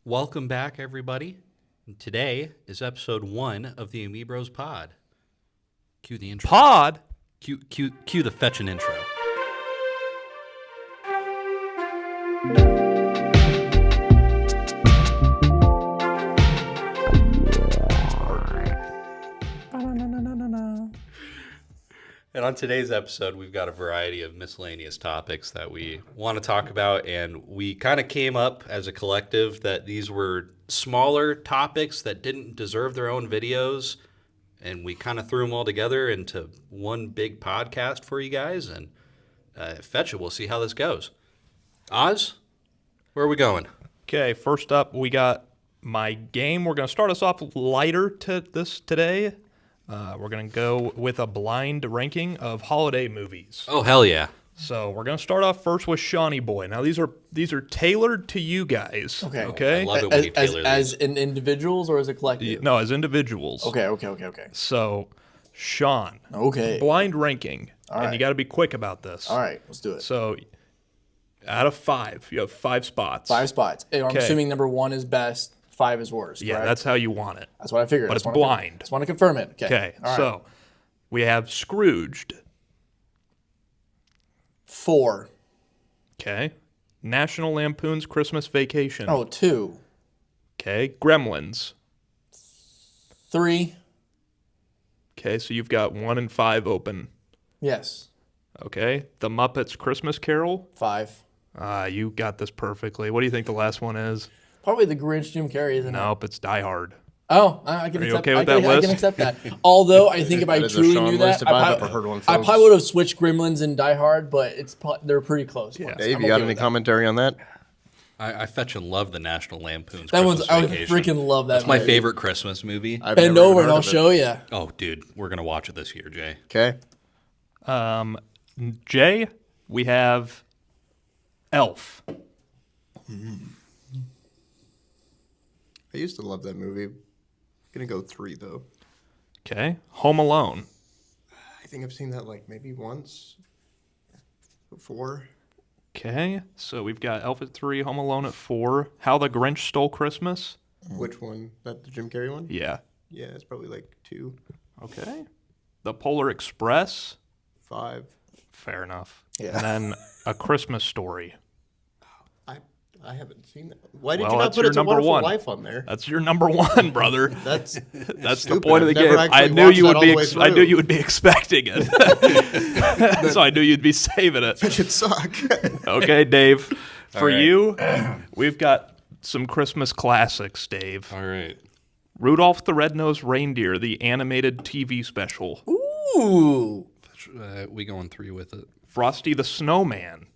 Welcome back, everybody. And today is episode 1 of the Amiibros pod. Cue the intro. Pod? Cue the fetching intro. And on today's episode, we've got a variety of miscellaneous topics that we want to talk about, and we kind of came up as a collective that these were smaller topics that didn't deserve their own videos, and we kind of threw them all together into one big podcast for you guys, and fetch it. We'll see how this goes. Oz, where are we going? Okay, first up, we got my game. We're going to start us off lighter today. We're going to go with a blind ranking of holiday movies. Oh, hell yeah. So we're going to start off first with Shawnee Boy. Now, these are tailored to you guys. Okay. I love it when you tailor as these. in individuals or as a collective? No, as individuals. Okay. So, Sean. Okay. Blind ranking. All And right. you got to be quick about this. All right, let's do it. So, out of 5, you have 5 spots. 5 spots. I'm Okay. assuming number 1 is best, 5 is worst. Yeah, correct? that's how you want it. That's what I figured. But I it's just wanna blind. Just want to confirm it. Okay, All right. so we have Scrooged. 4. Okay. National Lampoon's Christmas Vacation. Oh, 2. Okay. Gremlins. 3. Okay, so you've got 1 and 5 open. Yes. Okay. The Muppets Christmas Carol. 5. You got this perfectly. What do you think the last one is? Probably the Grinch Jim Carrey, isn't it? Nope, it's Die Hard. Oh, I can Are you accept. okay with I that can list? accept that. Although I think if I That is a truly Sean knew list that, if I've ever heard one, I folks. probably would have switched Gremlins and Die Hard, but they're pretty close. Yeah. ones. Dave, I'm you got okay any with that. commentary on that? I fetch and love the National Lampoon's That Christmas one's I would Vacation. freaking love that. That's my movie. favorite Christmas movie. I've Bend never over even and I'll heard of show you. Oh, dude, we're going to watch it this year, Jay. it. Okay. Jay, we have Elf. I used to love that movie. Gonna go 3 though. Okay. Home Alone. I think I've seen that like maybe once. 4. Okay. So we've got Elf at 3, Home Alone at 4. How the Grinch Stole Christmas. Which one? That the Jim Carrey one? Yeah. Yeah, it's probably like 2, Okay. The Polar Express. 5. Fair enough. Yeah. And then A Christmas Story. I haven't seen that. Why did Well, you not that's put your It's a number Wonderful 1. Life on there? That's your number 1, brother. That's That's the stupid. point of the I've never game. I actually knew watched you that would all be. the way I knew through. you would be expecting it. So I knew you'd be saving it. That should suck. Okay, Dave. For right. you, we've got some Christmas classics, Dave. All right. Rudolph the Red-Nosed Reindeer, the animated TV special. Ooh. We going 3 with it. Frosty the Snowman,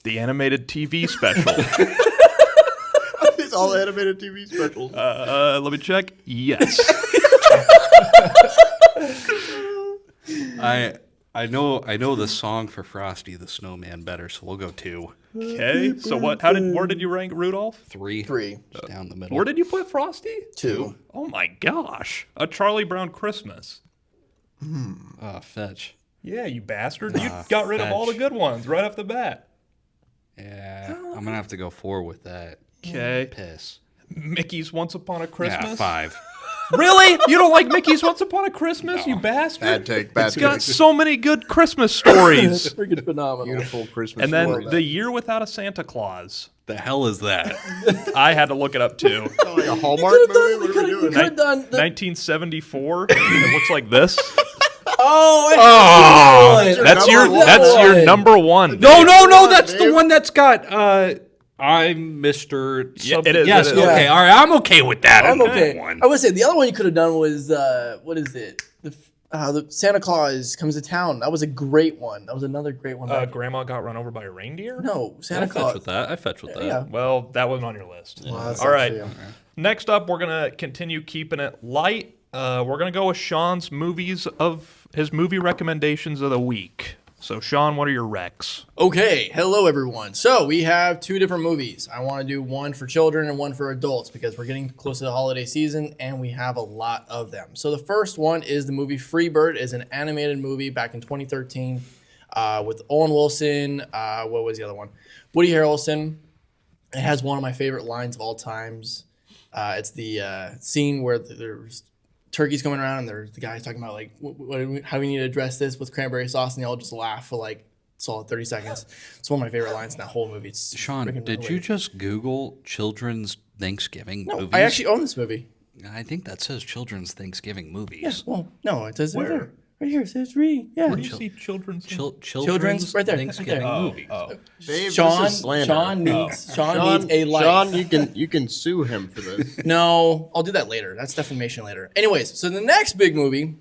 the animated TV special. These all animated TV specials. Let me check. Yes. I know the song for Frosty the Snowman better, so we'll go 2. Okay. So what? Where did you rank Rudolph? 3. 3. Just down the middle. Where did you put Frosty? 2. Oh my gosh! A Charlie Brown Christmas. Fetch. Yeah, you bastard! You got rid of all the good ones right off the bat. Yeah, I'm gonna have to go 4 with that. Okay. Piss. Mickey's Once Upon a Christmas. Yeah, 5. Really? You don't like Mickey's Once Upon a Christmas, you bastard? Bad take. Bad It's got take. so many good Christmas stories. Freaking phenomenal. Beautiful Christmas. And then world. The Year Without a Santa Claus. The hell is that? I had to look it up too. like a Hallmark movie. What are we doing? could have done the, 1974. It looks like this. That's That's your number 1. No, that's the one that's got I'm Mr. Yeah, it is, Yes, it is. okay, all right, I'm okay with that. I'm okay. One. I would say the other one you could have done was what is it? The Santa Claus Comes to Town. That was a great one. That was another great one. Grandma got run over by a reindeer? No, Santa I fetch Claus. with that. I fetch with that. Yeah. Well, that wasn't on your list. Well, that All sucks right. for you. Next up, we're going to continue keeping it light. We're going to go with Sean's his movie recommendations of the week. So, Sean, what are your recs? Okay, hello everyone. So we have 2 different movies. I want to do one for children and one for adults because we're getting close to the holiday season and we have a lot of them. So the first one is the movie Freebird. It's an animated movie back in 2013 with Owen Wilson. What was the other one? Woody Harrelson. It has one of my favorite lines of all times. It's the scene where there's turkeys coming around and there's the guy's talking about like how we need to address this with cranberry sauce, and they all just laugh for like solid 30 seconds. It's one of my favorite lines in that whole movie. It's Sean, freaking did you hilarious. just Google children's Thanksgiving No, movies? I actually own this movie. I think that says children's Thanksgiving movies. Yeah, well, no, it says it right Where? there. Right here, it says three. Yeah. Where do you see children's? Children's right there, right Thanksgiving there. movies. Oh, Dave, Sean, this is slander. Sean needs a life. Sean, you can sue him for this. No, I'll do that later. That's defamation later. Anyways, so the next big movie,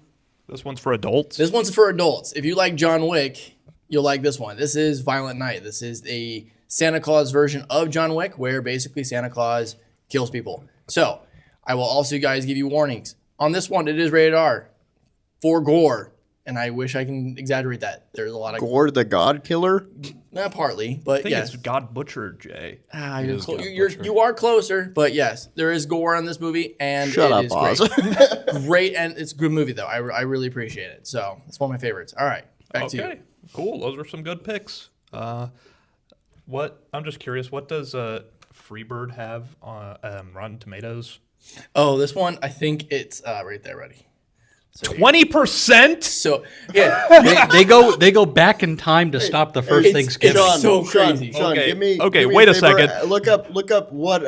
this one's for adults. this one's for adults. If you like John Wick, you'll like this one. This is Violent Night. This is a Santa Claus version of John Wick where basically Santa Claus kills people. So I will also, guys, give you warnings. On this one, it is rated R for gore. And I wish I can exaggerate that. There's a lot of Gore the God Killer? not partly, I but think yes. it's God Butcher, Jay. You are closer, but yes, there is gore in this movie, and Shut it up, is Oz. great. Great, and it's a good movie though. I really appreciate it. So it's one of my favorites. All right, back to you. Okay, cool. Those are some good picks. What I'm just curious. What does Freebird have on Rotten Tomatoes? Oh, this one I think it's right there, ready. 20%. So yeah, they go back in time to stop the first it's- Thanksgiving. it's so crazy. Sean, Okay, give me. okay, give me wait a favor. second. Look up what.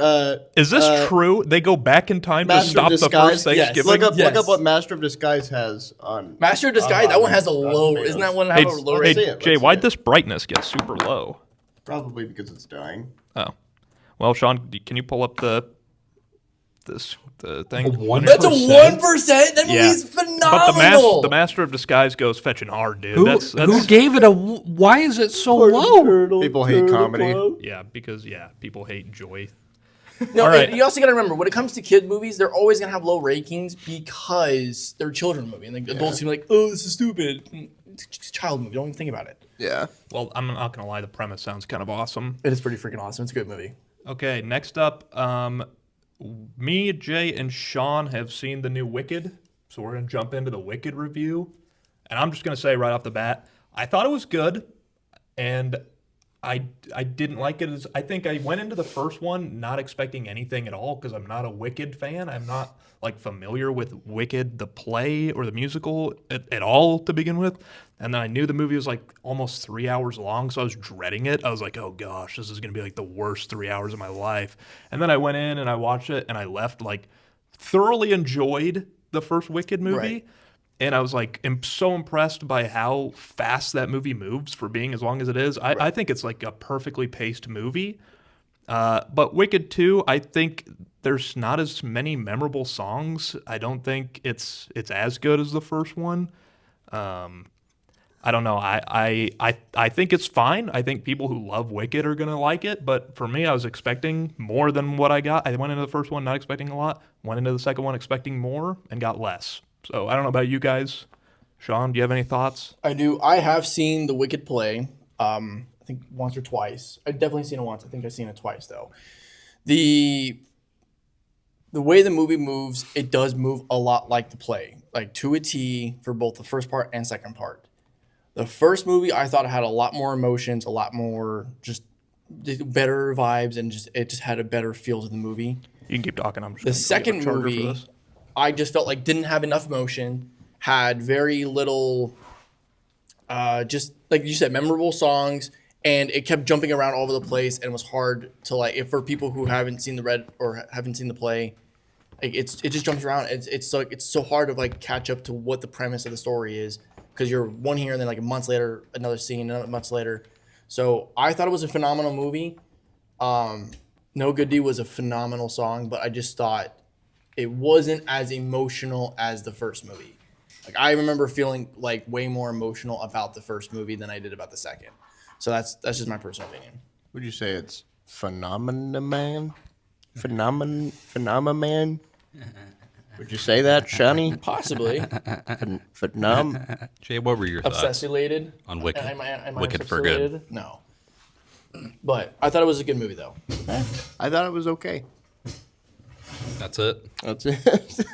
Is this true? They go back in time to Master stop of the Disguise? first Yes. Thanksgiving? Look Yes. up what Master of Disguise has on. Master of Disguise. That one has a low. Tomatoes. Isn't that one Hey, have a low let's rating? see it. Jay, Let's why'd see it. this brightness get super low? Probably because it's dying. Oh, well, Sean, can you pull up the thing? That's a 1%. That Yeah. movie's But phenomenal. the Master of Disguise goes fetching hard, dude. Who, That's who gave it a? Why is it so low? People hate comedy. yeah, because people hate joy. No, All right. and you also got to remember when it comes to kid movies, they're always gonna have low rankings because they're a children movie, and the adults seem like, oh, this is stupid. It's just a child movie. Don't even think about it. Yeah. Well, I'm not gonna lie, the premise sounds kind of awesome. It is pretty freaking awesome. It's a good movie. Okay, next up, me, Jay, and Sean have seen the new Wicked, so we're gonna jump into the Wicked review. And I'm just gonna say right off the bat, I thought it was good, and I didn't like it as I think I went into the first one not expecting anything at all because I'm not a Wicked fan. I'm not like familiar with Wicked the play or the musical at all to begin with. And then I knew the movie was like almost 3 hours long, so I was dreading it. I was like, oh gosh, this is gonna be like the worst 3 hours of my life. And then I went in and I watched it and I left like thoroughly enjoyed the first Wicked movie. Right. And I was like, so impressed by how fast that movie moves for being as long as it is. I think it's like a perfectly paced movie. But Wicked 2, I think there's not as many memorable songs. I don't think it's as good as the first one. I don't know. I think it's fine. I think people who love Wicked are gonna like it. But for me, I was expecting more than what I got. I went into the first one not expecting a lot. Went into the second one expecting more and got less. So I don't know about you guys. Sean, do you have any thoughts? I do. I have seen the Wicked play. I think once or twice. I've definitely seen it once. I think I've seen it twice though. The way the movie moves, it does move a lot like the play, like to a T for both the first part and second part. The first movie I thought had a lot more emotions, a lot more just better vibes, and it just had a better feel to the movie. You can keep talking. I'm just The gonna go get second a charger for movie, this. I just felt like didn't have enough emotion, had very little, just like you said, memorable songs, and it kept jumping around all over the place, and was hard to like. If for people who haven't seen the red or haven't seen the play, like it just jumps around. It's so hard to like catch up to what the premise of the story is because you're one here and then like months later another scene, another months later. So I thought it was a phenomenal movie. No Good Deed was a phenomenal song, but I just thought it wasn't as emotional as the first movie. Like I remember feeling like way more emotional about the first movie than I did about the second. So that's just my personal opinion. Would you say it's Phenomenon? Phenomenon? Would you say that, Shani? Possibly Phenom? Jay, what were your thoughts obsessulated on Wicked? Am I Wicked for good. obsessulated? No. But I thought it was a good movie though. I thought it was okay. That's it. That's it.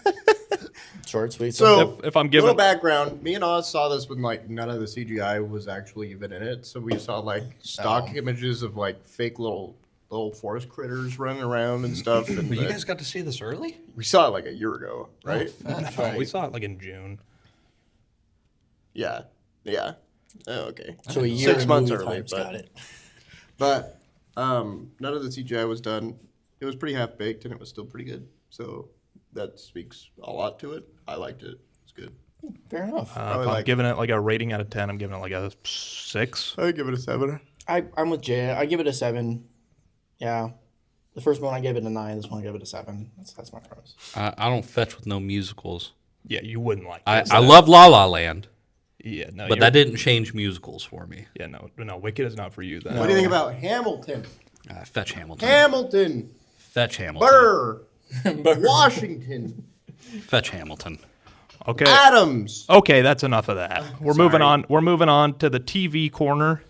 Short, sweet. So, If I'm little giving, background, me and Oz saw this when like none of the CGI was actually even in it. So we saw like stock images of like fake little little forest critters running around and stuff. And But you guys got to see this early? we saw it like a year ago, right? That's Oh, right. we saw it like in June. Yeah. Yeah. Oh, okay. So a year 6 and months movie early, times, but got it. But none of the CGI was done. It was pretty half baked, and it was still pretty good. So that speaks a lot to it. I liked it. It's good. Fair enough. If Probably I'm like- giving it like a rating out of 10, I'm giving it like a 6. I would give it a 7. I'm with Jay. I give it a 7. Yeah. The first one I gave it a 9. This one I gave it a 7. That's my premise. I don't fetch with no musicals. Yeah, you wouldn't like I, it. I love La La Land, Yeah, no, but that didn't change musicals for me. Yeah, no, Wicked is not for you then. What do you think about Hamilton? Fetch Hamilton. Hamilton. Fetch Hamilton. Burr. Washington. Fetch Hamilton. Okay. Adams. Okay, that's enough of that. We're moving on. We're moving on to the TV corner.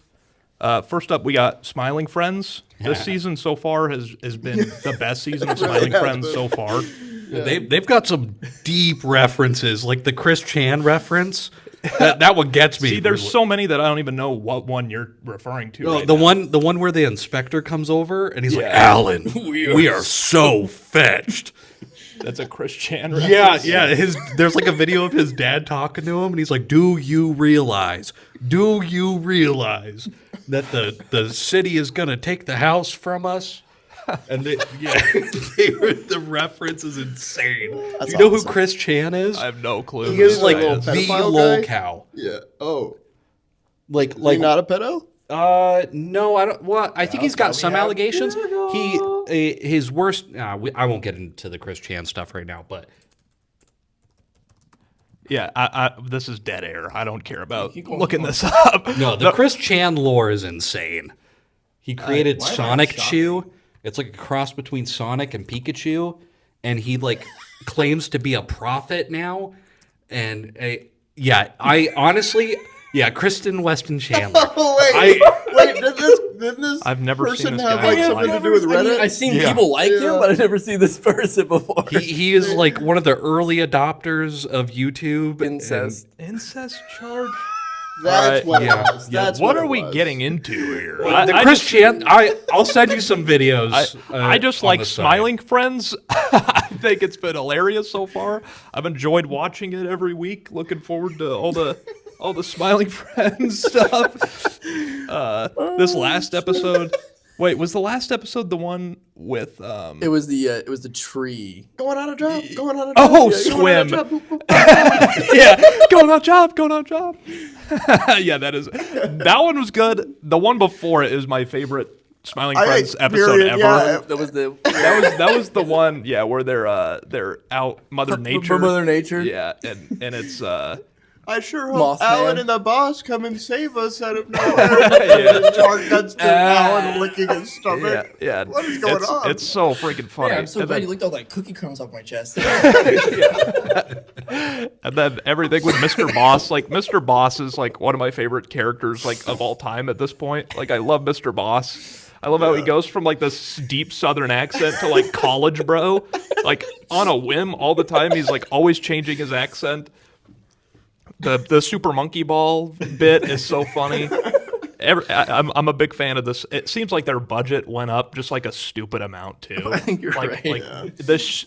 First up, we got Smiling Friends. This season so far has been the best season of Smiling Friends so far. They've got some deep references, like the Chris Chan reference. That one gets me. See, there's so many that I don't even know what one you're referring to. No, right the now. one where the inspector comes over and he's like, Yeah. "Alan, we are so fetched." That's a Chris Chan Yeah, reference. yeah. There's like a video of his dad talking to him, and he's like, "Do you realize that the city is gonna take the house from us?" And the reference is insane. Do you know awesome. who Chris Chan is? I have no clue. He who is this like guy little is. the pedophile lol guy? cow. Yeah. Oh. Like Is he not a pedo? No, I don't. Well, I think he's got some allegations. His worst. I won't get into the Chris Chan stuff right now, but Yeah, this is dead air. I don't care about Keep going, looking keep this up. no, the Chris Chan lore is insane. He created why am I Sonic shocked? Chew. It's like a cross between Sonic and Pikachu, and he like claims to be a prophet now. And I honestly, Kristen Weston Chandler. Oh, wait, didn't this I've never person seen this have guy like in something my to do with Reddit? I've seen Yeah. people like him, Yeah. but I've never seen this person before. He is like one of the early adopters of YouTube. Incest. Incest charge? That's what yeah, it was. yeah. That's What it are we was. getting into here? The I Chris just- Chan. I'll send you some videos. I just on like the side. Smiling Friends. I think it's been hilarious so far. I've enjoyed watching it every week. Looking forward to all the Smiling Friends stuff. This last episode. Wait, was the last episode the one with? It was the tree. Going on a job. Going on a job. Oh, yeah, going on a swim. job. Boop, boop. Yeah, going on job. Yeah, that one was good. The one before it is my favorite Smiling Friends episode period, ever. yeah. That was the That was the one, yeah, where they're out Mother Nature. Mother Nature. Yeah, and it's I sure Mothman. hope Alan and the boss come and save us out of nowhere. His charge guns to Alan licking his stomach. yeah. What is going on? It's so freaking funny. Yeah, I'm so and, glad then, you licked all that cookie crumbs off my chest. and then everything with Mr. Boss, like Mr. Boss is like one of my favorite characters like of all time at this point. Like I love Mr. Boss. I love how he goes from like this deep Southern accent to like college bro, like on a whim all the time. He's like always changing his accent. The Super Monkey Ball bit is so funny. I'm a big fan of this. It seems like their budget went up just like a stupid amount too. I think you're right.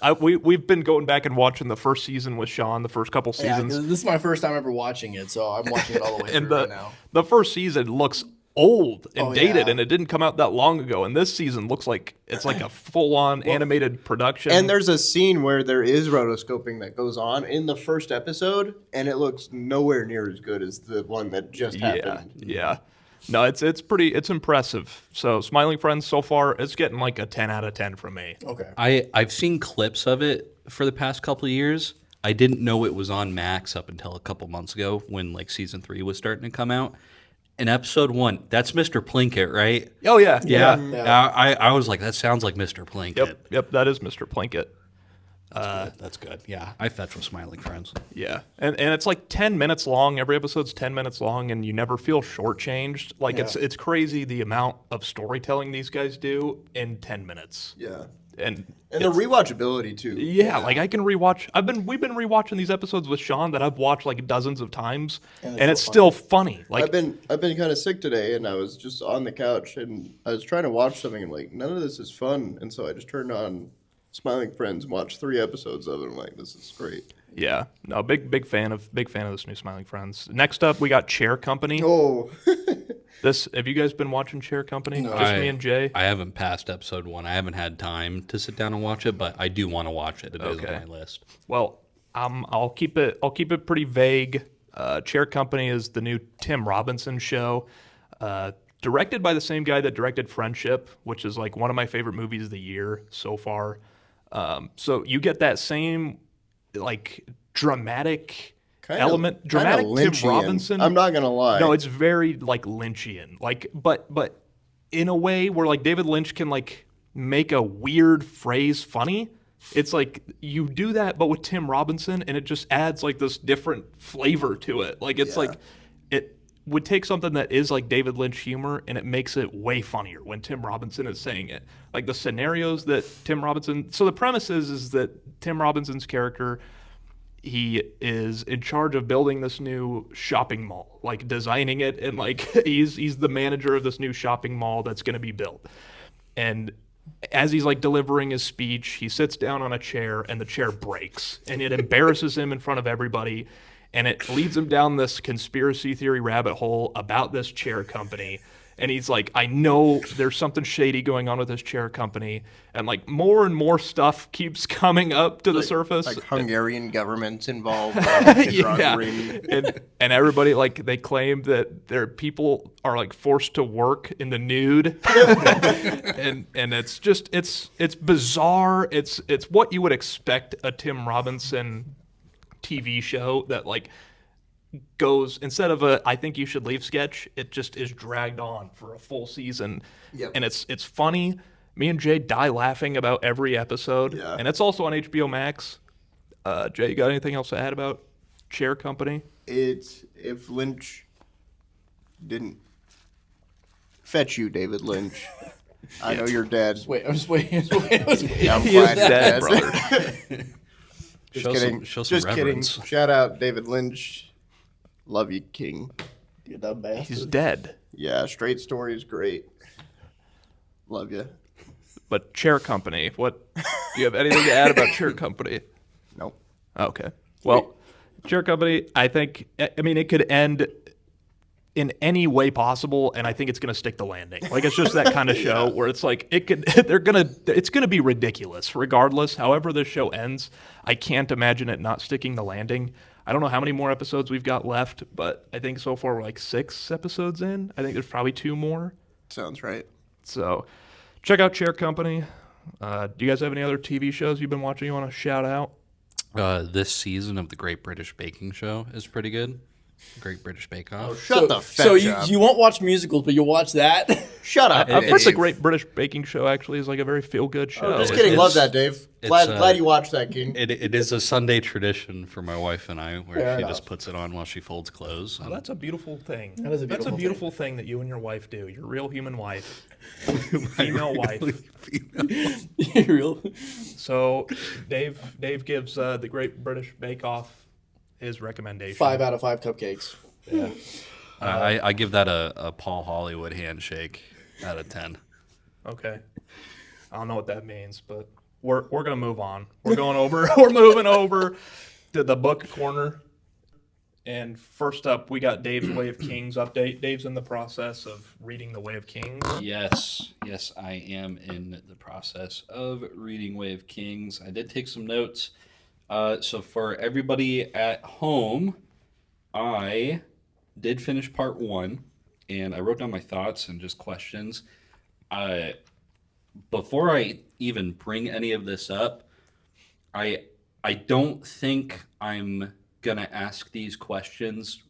Like we've been going back and watching the first season with Sean, the first couple Yeah, seasons, 'cause this is my first time ever watching it, so I'm watching it all the way and through right now. the first season looks old and Oh, dated, yeah. and it didn't come out that long ago. And this season looks like it's like a full-on animated production. And there's a scene where there is rotoscoping that goes on in the first episode, and it looks nowhere near as good as the one that just happened. Yeah. No, it's impressive. So Smiling Friends so far, it's getting like a 10 out of 10 from me. Okay. I've seen clips of it for the past couple of years. I didn't know it was on Max up until a couple months ago when like season 3 was starting to come out. In episode 1, that's Mr. Plinkett, right? Oh yeah. Yeah. Yeah. I was like, that sounds like Mr. Plinkett. Yep, that is Mr. Plinkett. That's good. Yeah, I fetch with Smiling Friends. Yeah, and it's like 10 minutes long. Every episode's 10 minutes long, and you never feel shortchanged. Like it's crazy the amount of storytelling these guys do in 10 minutes. Yeah. And the rewatchability too. yeah, like I can rewatch. We've been rewatching these episodes with Sean that I've watched like dozens of times, and it's still funny. Like I've been kind of sick today, and I was just on the couch, and I was trying to watch something, and like none of this is fun, and so I just turned on Smiling Friends and watched 3 episodes of it. I'm like, this is great. yeah, no, big fan of this new Smiling Friends. Next up, we got Chair Company. Oh, Have you guys been watching Chair Company? No. Just me and Jay. I haven't passed episode 1. I haven't had time to sit down and watch it, but I do want to watch it. It is on my list. Well, I'll keep it pretty vague. Chair Company is the new Tim Robinson show, directed by the same guy that directed Friendship, which is like one of my favorite movies of the year so far. So you get that same like dramatic element, dramatic Tim Lynchian. Robinson. I'm not gonna lie. No, it's very like Lynchian, like but in a way where like David Lynch can like make a weird phrase funny. It's like you do that, but with Tim Robinson, and it just adds like this different flavor to it. Like it's like it would take something that is like David Lynch humor, and it makes it way funnier when Tim Robinson is saying it. Like the scenarios that Tim Robinson. So the premise is that Tim Robinson's character, he is in charge of building this new shopping mall, like designing it, and like he's the manager of this new shopping mall that's going to be built. And as he's like delivering his speech, he sits down on a chair and the chair breaks, and it embarrasses him in front of everybody, and it leads him down this conspiracy theory rabbit hole about this chair company. And he's like, I know there's something shady going on with this chair company. And like more and more stuff keeps coming up to the surface. Like Hungarian government's involved. Yeah. And everybody, like, they claim that their people are like forced to work in the nude. and it's just, it's bizarre. It's what you would expect a Tim Robinson TV show that like goes, instead of a I think you should leave sketch, it just is dragged on for a full season. Yep. And it's funny. Me and Jay die laughing about every episode. Yeah. And it's also on HBO Max. Jay, you got anything else to add about Chair Company? It's if Lynch didn't fetch you, David Lynch. I know you're dead. Wait, I'm just waiting. I'm He is glad dead, you're brother. Just kidding. Show some Just reverence. kidding. Shout out David Lynch. Love you, King. You dumb bastard. He's dead. Yeah, Straight Story is great. Love you. But Chair Company, do you have anything to add about Chair Company? Nope. Okay. Well, Chair Company, I mean, it could end in any way possible, and I think it's going to stick the landing. Like, it's just that kind of show where it's like, it's going to be ridiculous regardless. However this show ends, I can't imagine it not sticking the landing. I don't know how many more episodes we've got left, but I think so far we're like 6 episodes in. I think there's probably 2 more. Sounds right. So check out Chair Company. Do you guys have any other TV shows you've been watching you want to shout out? This season of the Great British Baking Show is pretty good. Great British Bake Off. Shut the fetch So up. you won't watch musicals, but you'll watch that? Shut up. I've heard the Dave. Great British Baking Show actually is like a very feel-good show. Just kidding. Love that, Dave. Glad it's, you watched that, King. It is a Sunday tradition for my wife and I, where Fair she enough. just puts it on while she folds clothes. Oh, that's a beautiful thing. That is a That's a beautiful beautiful thing that you and your wife do. Your real human wife. Female wife. Real? So Dave gives the Great British Bake Off his recommendation. 5 out of 5 cupcakes. Yeah. I give that a Paul Hollywood handshake out of 10. Okay. I don't know what that means, but we're gonna move on. We're going over. We're moving over to the book corner. And first up, we got Dave's Way of Kings update. Dave's in the process of reading The Way of Kings. Yes, I am in the process of reading Way of Kings. I did take some notes. So for everybody at home, I did finish part 1, and I wrote down my thoughts and just questions. Before I even bring any of this up, I don't think I'm gonna ask these questions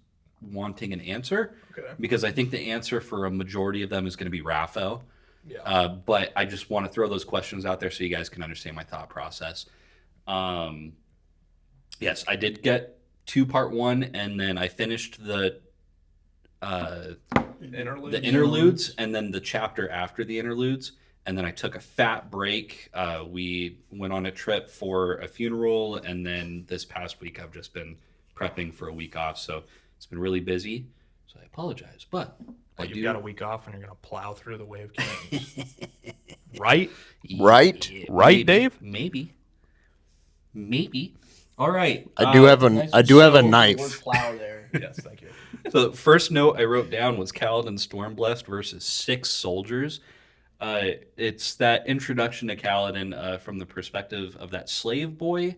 wanting an answer, because I think the answer for a majority of them is going to be Raphael. Yeah. But I just want to throw those questions out there so you guys can understand my thought process. Yes, I did get to part 1, and then I finished the interludes, and then the chapter after the interludes, and then I took a fat break. We went on a trip for a funeral, and then this past week I've just been prepping for a week off, so it's been really busy. So I apologize, but Well, you've got a week off and you're going to plow through the Wave Kings. Right? Right? Right, Dave? Maybe. All right. I do have a Word knife. plow there. Yes, thank you. So the first note I wrote down was Kaladin Stormblessed versus 6 soldiers. It's that introduction to Kaladin from the perspective of that slave boy,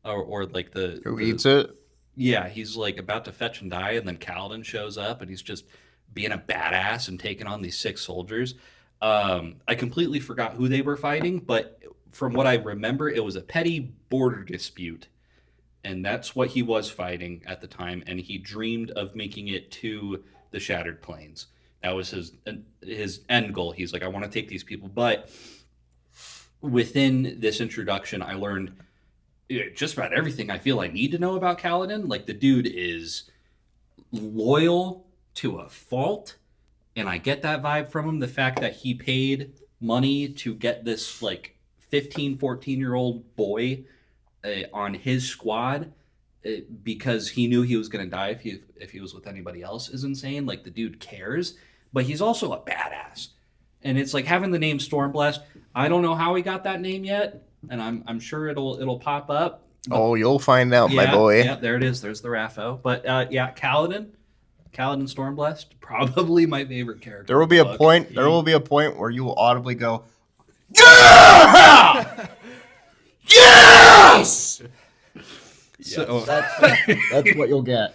or like Who eats it? Yeah, he's like about to fetch and die, and then Kaladin shows up, and he's just being a badass and taking on these 6 soldiers. I completely forgot who they were fighting, but from what I remember, it was a petty border dispute. And that's what he was fighting at the time, and he dreamed of making it to the Shattered Plains. That was his end goal. He's like, I want to take these people. But within this introduction, I learned just about everything I feel I need to know about Kaladin. Like, the dude is loyal to a fault, and I get that vibe from him. The fact that he paid money to get this, like, 15, 14-year-old boy on his squad because he knew he was going to die if he was with anybody else is insane. Like, the dude cares, but he's also a badass. And it's like having the name Stormblessed. I don't know how he got that name yet, and I'm sure it'll pop up. Oh, you'll find out, my boy. Yeah, there it is. There's the Raffo. But Kaladin Stormblessed, probably my favorite character. There will be a point. There will be a point where you will audibly go, "Yeah! Yes!" So, That's what you'll get.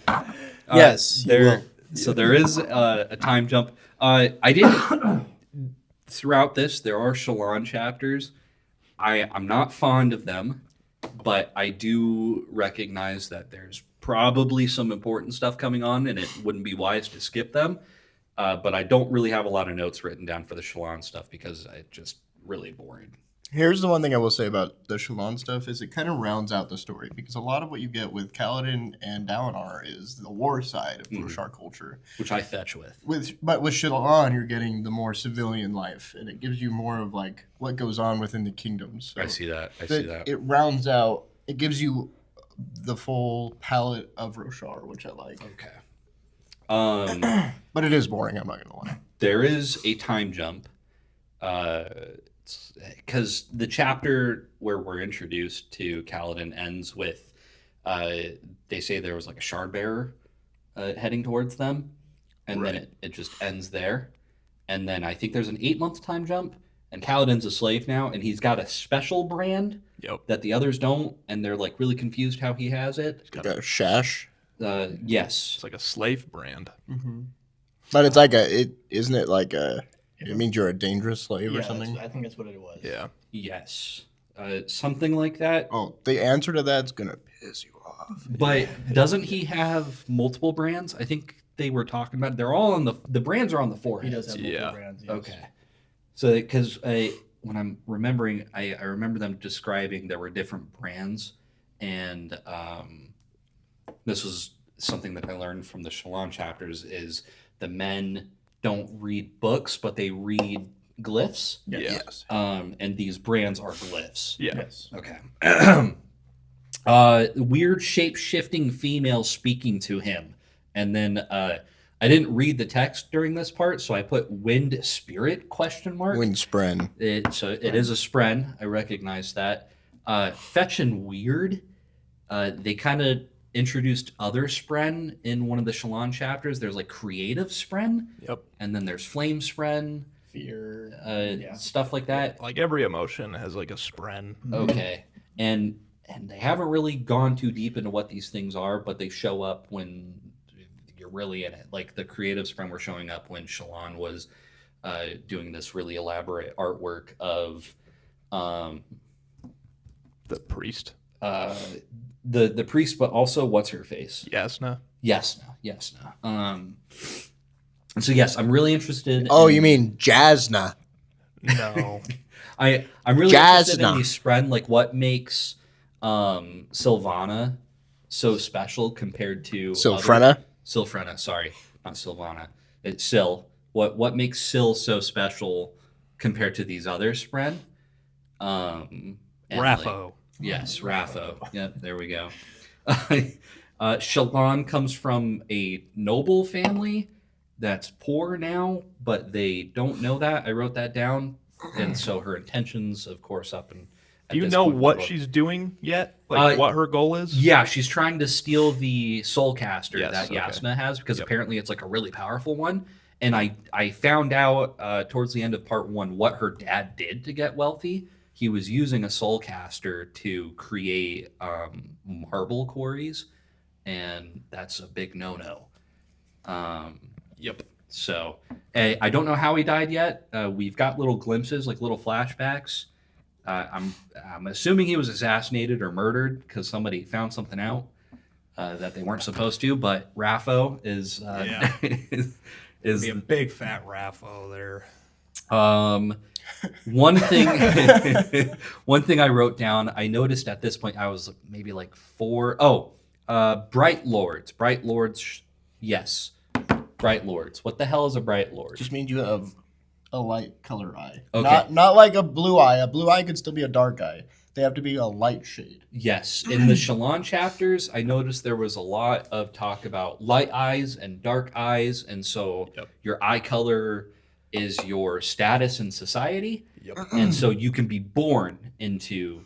Yes, you will. So there is a time jump. I didn't throughout this. There are Shallan chapters. I'm not fond of them, but I do recognize that there's probably some important stuff coming on, and it wouldn't be wise to skip them. But I don't really have a lot of notes written down for the Shallan stuff because it's just really boring. Here's the one thing I will say about the Shallan stuff is it kind of rounds out the story because a lot of what you get with Kaladin and Dalinar is the war side of Roshar culture. Which I fetch with. But with Shallan, you're getting the more civilian life, and it gives you more of like what goes on within the kingdoms. So I see that. I see that. It rounds out. It gives you the full palette of Roshar, which I like. Okay. But it is boring. I'm not gonna lie. There is a time jump. Because the chapter where we're introduced to Kaladin ends with, they say there was like a shard bearer heading towards them, and then it just ends there. And then I think there's an 8-month time jump, and Kaladin's a slave now, and he's got a special brand that the others don't, and they're like really confused how he has it. Like a shash. Yes. It's like a slave brand. Mm-hmm. But it's like isn't it like a? It means you're a dangerous slave or something. I think that's what it was. Yeah. Yes. Something like that. Oh, the answer to that's gonna piss you off. But doesn't he have multiple brands? I think they were talking about. They're all on the brands are on the forehead. He does have multiple brands. Yes. Okay. So because when I'm remembering, I remember them describing there were different brands, and this was something that I learned from the Shallan chapters is the men don't read books, but they read glyphs. Yes. And these brands are glyphs. Yeah. Yes. Okay. Weird shape-shifting female speaking to him. And then I didn't read the text during this part, so I put wind spirit ? Wind spren. So it is a spren. I recognize that. Fetch and weird. They kind of introduced other spren in one of the Shallan chapters. There's like creative spren. Yep. And then there's flame spren. Fear. Stuff like that. Like every emotion has like a spren. Okay. And they haven't really gone too deep into what these things are, but they show up when you're really in it. Like the creative spren were showing up when Shallan was doing this really elaborate artwork of The priest. the priest, but also what's her face? Yasna. Yasna. So yes, I'm really interested. Oh, you mean Jasna? No. I'm really interested in these spren, like what makes Sylvana so special compared to Sylphrena, sorry, not Sylvana. It's Syl. What makes Syl so special compared to these others, Spren? And Raffo. Yes, Raffo. Yep, there we go. Shalon comes from a noble family that's poor now, but they don't know that. I wrote that down, and so her intentions, of course, up and. Do you know what she's doing yet? Like what her goal is? Yeah, she's trying to steal the soul caster Yes, that okay. Yasna has because apparently it's like a really powerful one. And I found out towards the end of part 1 what her dad did to get wealthy. He was using a soul caster to create marble quarries, and that's a big no-no. Yep. So I don't know how he died yet. We've got little glimpses, like little flashbacks. I'm assuming he was assassinated or murdered because somebody found something out that they weren't supposed to. But Raffo is is Be a big fat Raffo there. one thing one thing I wrote down. I noticed at this point I was maybe like 4. Bright Lords. Yes, Bright Lords. What the hell is a Bright Lord? Just means you have a light color eye. Okay. Not like a blue eye. A blue eye could still be a dark eye. They have to be a light shade. Yes, in the Shalon chapters, I noticed there was a lot of talk about light eyes and dark eyes, and so your eye color is your status in society, and so you can be born into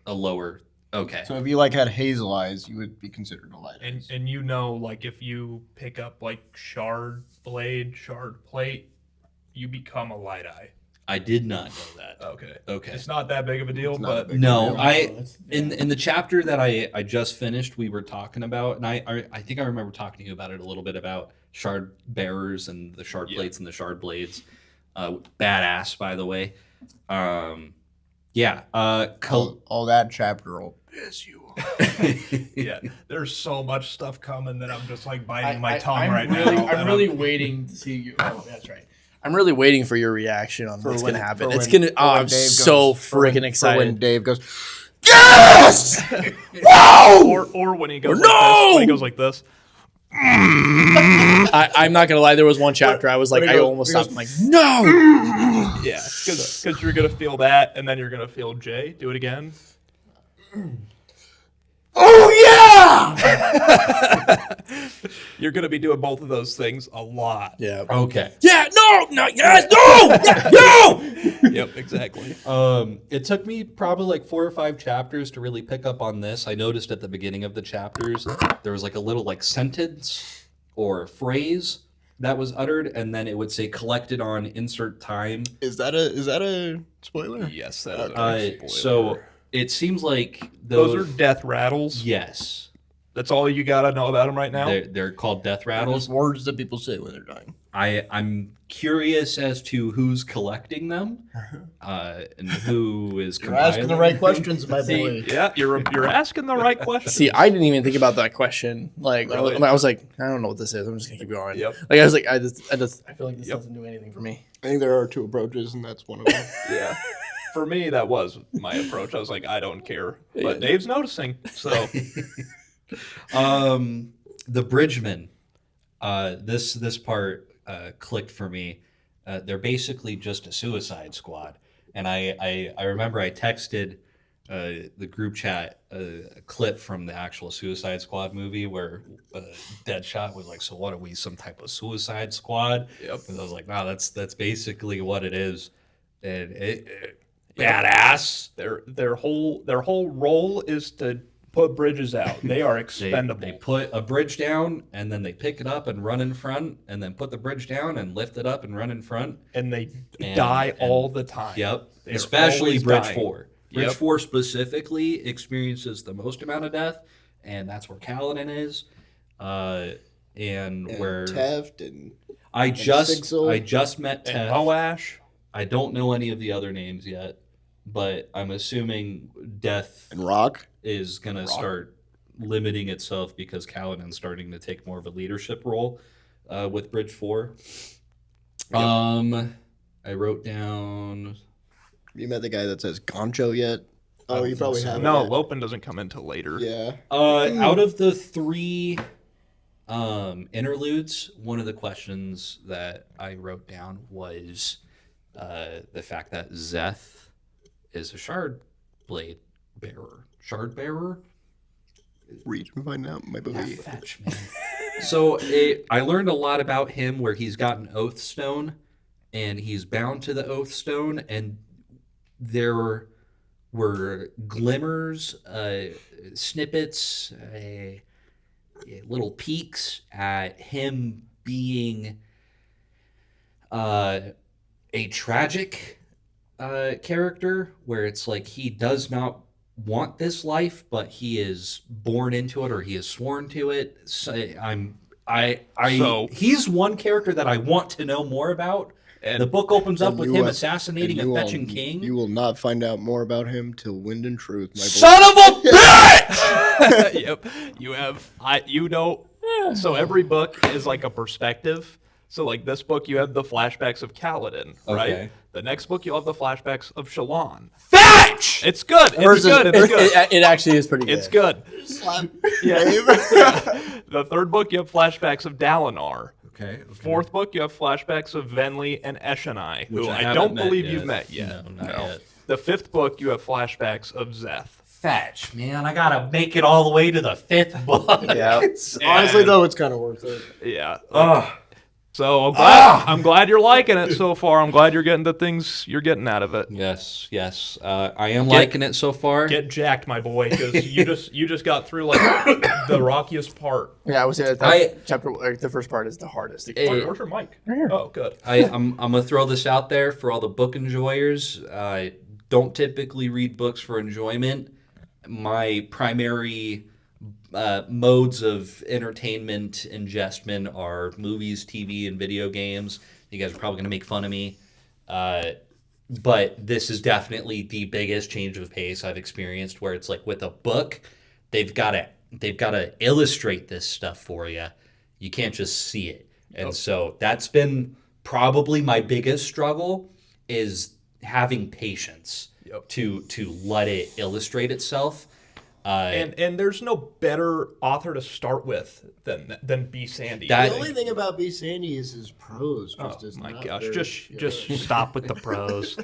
a lower. Okay. So if you like had hazel eyes, you would be considered a light eye. And you know, like if you pick up like shard plate, you become a light eye. I did not know that. Okay. It's not that big of a deal, but No, in the chapter that I just finished, we were talking about, and I think I remember talking to you about it a little bit about shard bearers and the shard plates and the shard blades. Badass, by the way. All that chapter will piss you off. yeah, there's so much stuff coming that I'm just like biting my I- tongue I'm right really, now. I'm really waiting to see you. Oh, that's right. I'm really waiting for your reaction on what's when- gonna happen. for It's when- gonna. for Oh, when I'm Dave so goes- for when- freaking for excited. when Dave goes, yes! Whoa! Or when he goes No! like this, when he goes like this. I'm not gonna lie. There was one chapter I was like, But I he goes- almost he goes, stopped. I'm like, no. Yeah, because you're gonna feel that, and then you're gonna feel Jay. Do it again. Oh yeah! You're gonna be doing both of those things a lot. Yeah. Okay. Yeah. No. Yes. No. Yeah, no. Yep. Exactly. It took me probably like 4 or 5 chapters to really pick up on this. I noticed at the beginning of the chapters there was like a little like sentence or phrase that was uttered, and then it would say collected on insert time. Is that a spoiler? Yes, that is a spoiler. So it seems like those are death rattles. yes, That's all you gotta know about them right now. they're called death rattles. Those words that people say when they're dying. I'm curious as to who's collecting them, and who is You're asking the right questions, my See, boy. Yeah, you're asking the right question. See, I didn't even think about that question. Like, Really? I was like, I don't know what this is. I'm just gonna keep going. Yep. Like, I was like, I feel like this doesn't do anything for me. I think there are 2 approaches, and that's one of them. Yeah. For me, that was my approach. I was like, I don't care, but Dave's noticing. So The Bridgemen. This part clicked for me. They're basically just a suicide squad, and I remember I texted the group chat a clip from the actual Suicide Squad movie where Deadshot was like, "So what are we? Some type of Suicide Squad?" Yep. And I was like, "Wow, that's basically what it is." And it badass. their whole role is to put bridges out. They are expendable. They put a bridge down and then they pick it up and run in front, and then put the bridge down and lift it up and run in front. and they And- die and- all the time. Yep. They're Especially always Bridge dying. 4. Bridge Yep. 4 specifically experiences the most amount of death, and that's where Kaladin is. And where Teft and I just Sigil. met And Tef. Moash. I don't know any of the other names yet, but I'm assuming Death and Rock. is going to start limiting itself because Kaladin's starting to take more of a leadership role with Bridge 4. I wrote down... Have you met the guy that says Concho yet? Oh, you probably haven't. No, yet. Lopin doesn't come until later. Yeah. Out of the three interludes, one of the questions that I wrote down was the fact that Zeth is a shard blade bearer. Shard bearer? Read and find out, my boy. Fetch, man. So I learned a lot about him where he's got an oath stone and he's bound to the oath stone, and there were glimmers, snippets, little peeks at him being a tragic character where it's like he does not want this life, but he is born into it or he is sworn to it. So he's one character that I want to know more about. And the book opens up with him assassinating a fetching king. You will not find out more about him till Wind and Truth, my boy. Son of a bitch! Yep. So every book is like a perspective. So like this book, you have the flashbacks of Kaladin, right? Okay. The next book, you'll have the flashbacks of Shallan. Fetch! It's good. It's good. It's good. It actually is pretty good. It's good. Slap. Yeah. The third book, you have flashbacks of Dalinar. Okay. Fourth book, you have flashbacks of Venli and Eshonai, who I haven't don't met believe yet. you've met yet. No, not yet. The fifth book, you have flashbacks of Zeth. Fetch, man. I gotta make it all the way to the fifth book. Yeah. Honestly, though, it's kind of worth it. Yeah. Ugh. So I'm glad you're liking it so far. I'm glad you're getting the things you're getting out of it. Yes, yes. I am liking it so far. Get jacked, my boy, because you just got through like the rockiest part. Yeah, I would say that chapter, like, the first part is the hardest. Where's your mic? Right here. Oh, good. I'm gonna throw this out there for all the book enjoyers. I don't typically read books for enjoyment. My primary modes of entertainment ingestment are movies, TV, and video games. You guys are probably gonna make fun of me, but this is definitely the biggest change of pace I've experienced. Where it's like with a book, they've got to illustrate this stuff for you. You can't just see it, and so that's been probably my biggest struggle is having patience to let it illustrate itself. And there's no better author to start with than B. Sandy. The only thing about B. Sandy is his prose. Oh Just my not gosh! very Just stop with the prose.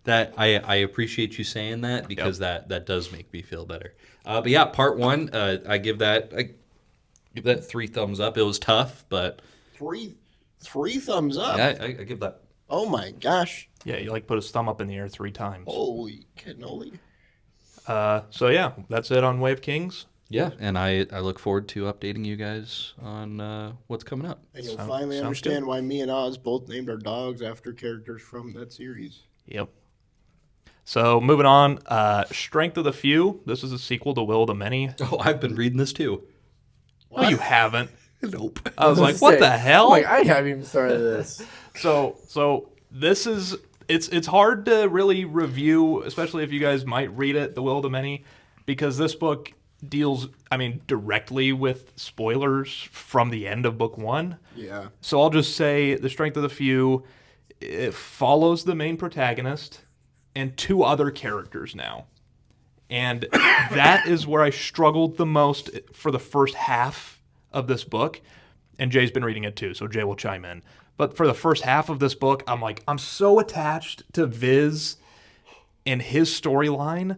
That I appreciate you saying that because that does make me feel better. But yeah, part one, I give that 3 thumbs up. It was tough, but Three thumbs up. yeah, I give that. Oh my gosh! Yeah, you like put his thumb up in the air 3 times. Holy cannoli! So yeah, that's it on Wave Kings. Yeah, and I look forward to updating you guys on what's coming up. And you'll Sounds finally good. understand why me and Oz both named our dogs after characters from that series. Yep. So moving on, Strength of the Few. This is a sequel to Will of the Many. Oh, I've been reading this too. No, you haven't. Nope. I was like, what the hell? Like, I haven't even started this. So this is it's hard to really review, especially if you guys might read it, The Will of the Many, because this book deals, directly with spoilers from the end of book 1. Yeah. So I'll just say The Strength of the Few, it follows the main protagonist and 2 other characters now. And that is where I struggled the most for the first half of this book. And Jay's been reading it too, so Jay will chime in. But for the first half of this book, I'm so attached to Viz and his storyline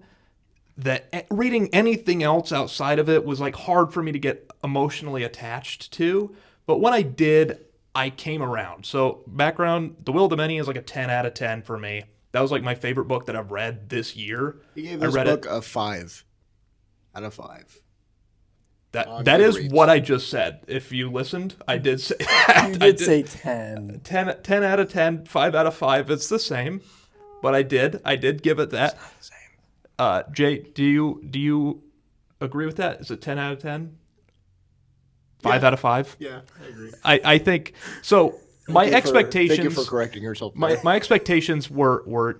that reading anything else outside of it was like hard for me to get emotionally attached to. But when I did, I came around. So background, The Will of the Many is like a 10 out of 10 for me. That was like my favorite book that I've read this year. He gave this book a 5 out of 5. That is what I just said. If you listened, I did say that. You did say 10. 10 out of 10, 5 out of 5. It's the same. But I did give it that. It's not the same. Jay, do you agree with that? Is it 10 out of 10? 5 out of 5? Yeah, I agree. I think so. My expectations. Thank you for correcting yourself. My expectations were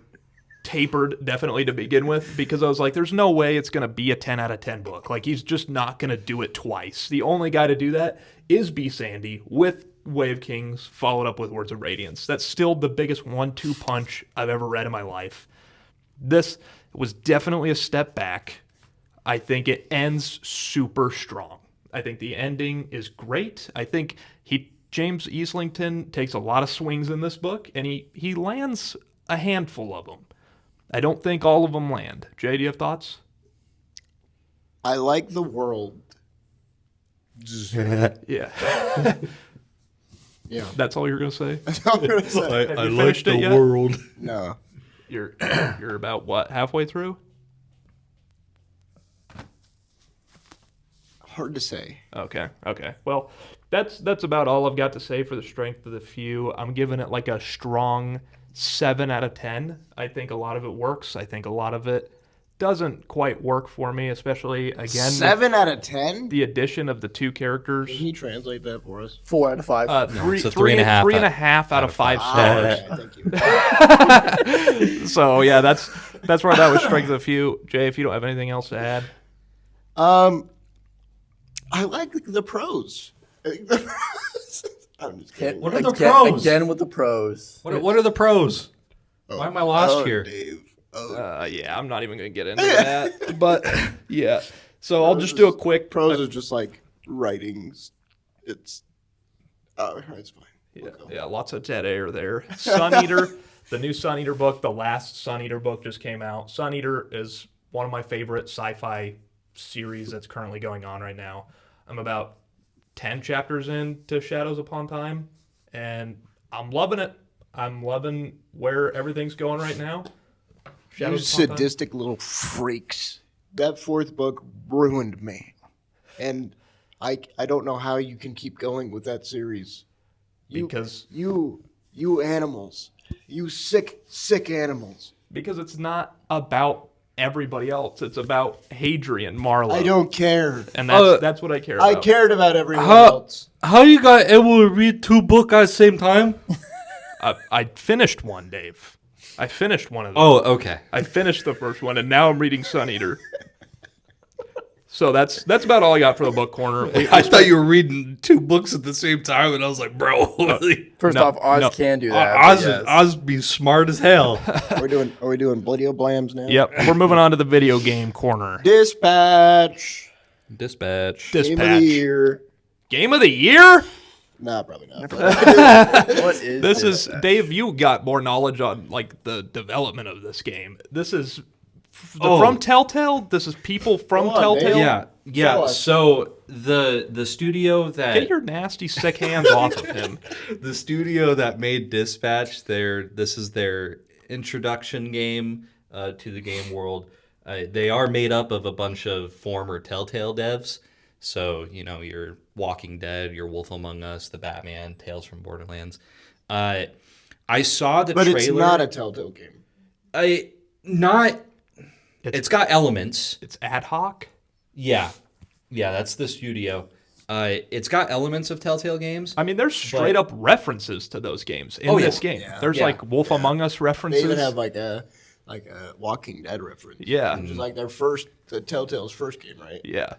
tapered definitely to begin with, because I was like, there's no way it's going to be a 10 out of 10 book. Like, he's just not going to do it twice. The only guy to do that is B. Sandy with Wave Kings, followed up with Words of Radiance. That's still the biggest 1-2 punch I've ever read in my life. This was definitely a step back. I think it ends super strong. I think the ending is great. I think James Easlington takes a lot of swings in this book, and he lands a handful of them. I don't think all of them land. Jay, do you have thoughts? I like the world. Yeah. Yeah. That's all you're going to say? That's all I'm gonna say. Have you finished it yet? world. No. You're about, what, halfway through? Hard to say. Okay. Well, that's about all I've got to say for the strength of the few. I'm giving it like a strong 7 out of 10. I think a lot of it works. I think a lot of it doesn't quite work for me, especially, again, 7 out of 10? the addition of the two characters. Can you translate that for us? 4 out of 5. So 3.5 3.5 out of 5 stars. Thank you. So yeah, that's where that was strength of the few. Jay, if you don't have anything else to add, I like the pros. I'm just kidding. What are the pros? Again with the pros. What are the pros? Why am I lost here? Dave. yeah, I'm not even gonna get into that. But yeah, so I'll just do a quick Prose is just like writings. It's fine. Yeah, lots of dead air there. Sun Eater, the new Sun Eater book, the last Sun Eater book just came out. Sun Eater is one of my favorite sci-fi series that's currently going on right now. I'm about 10 chapters into Shadows Upon Time, and I'm loving it. I'm loving where everything's going right now. You Shadows Upon Time. sadistic little freaks. That fourth book ruined me. And I don't know how you can keep going with that series. Because you animals. You sick animals. Because it's not about everybody else. It's about Hadrian Marlowe. I don't care. And that's what I care about. I cared about everyone else. How you got able to read 2 books at the same time? I finished one, Dave. I finished one of them. Oh, okay. I finished the first one, and now I'm reading Sun Eater. So that's about all I got for the book corner. I thought you were reading 2 books at the same time, and I was like, bro, really? First off, Oz can do that. Oz be smart as hell. Are we doing Bloody Blams now? Yep, we're moving on to the video game corner. Dispatch. Dispatch. Game of the year. Game of the year? Nah, probably not. What is This is that? Dave. You got more knowledge on like the development of this game. This is Oh. from Telltale. This is people from Go on, Telltale. Dave. Yeah. Tell us. So the studio Get that your nasty sick hands off of him. the studio that made Dispatch, this is their introduction game to the game world. They are made up of a bunch of former Telltale devs. So, your Walking Dead, your Wolf Among Us, the Batman, Tales from Borderlands. I saw the But trailer. it's not a Telltale game. It's got elements. It's ad hoc. Yeah, that's the studio. It's got elements of Telltale games. I mean, there's straight up references to those games in this game. Yeah. There's like Wolf Among Us They references. even have like a Walking Dead reference. Yeah. Which is like the Telltale's first game, right? Yeah.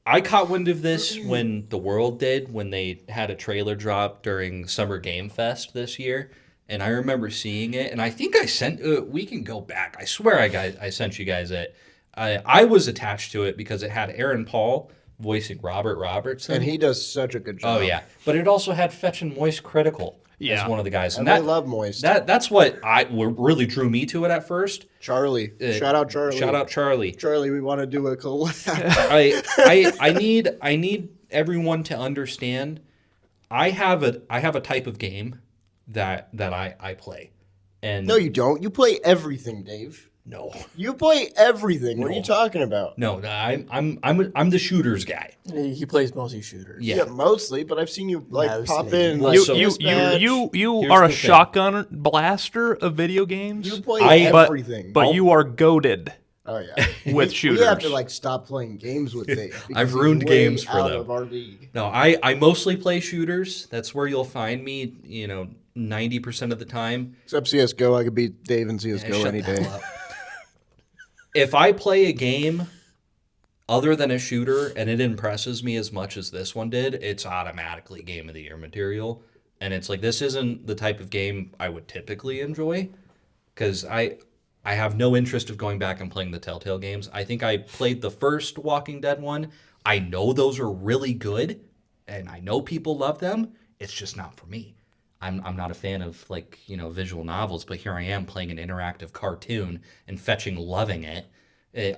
I caught wind of this when The World did, when they had a trailer drop during Summer Game Fest this year, and I remember seeing it, and I think I sent. We can go back. I swear I sent you guys it. I was attached to it because it had Aaron Paul voicing Robert Robertson, And he does such a good job. oh yeah, but it also had Fetch and Moist Critical Yeah. as one of the guys, And I love Moist. That's what really drew me to it at first. Charlie. Shout out Charlie. Shout out Charlie. Charlie, we want to do a collab. I need everyone to understand. I have a type of game that I play, and No, you don't. You play everything, Dave. no, You play everything. What are you talking about? no, I'm the shooters guy. He plays mostly shooters. Yeah. Mostly, but I've seen you Mostly. pop in. Well, Like, so- You Here's are a the thing. shotgun blaster of video games. you play but everything. but you are goaded oh yeah. with We shooters. have to stop playing games with Dave. because I've he's ruined way games for out them. of our league. No, I mostly play shooters. That's where you'll find me. 90% of the time. Except CS:GO, I could beat Dave in CS:GO Shut any the hell day. up. If I play a game other than a shooter and it impresses me as much as this one did, it's automatically Game of the Year material. And it's like, this isn't the type of game I would typically enjoy, because I I have no interest of going back and playing the Telltale games. I think I played the first Walking Dead one. I know those are really good, and I know people love them. It's just not for me. I'm not a fan of like, visual novels, but here I am playing an interactive cartoon and fetching loving it.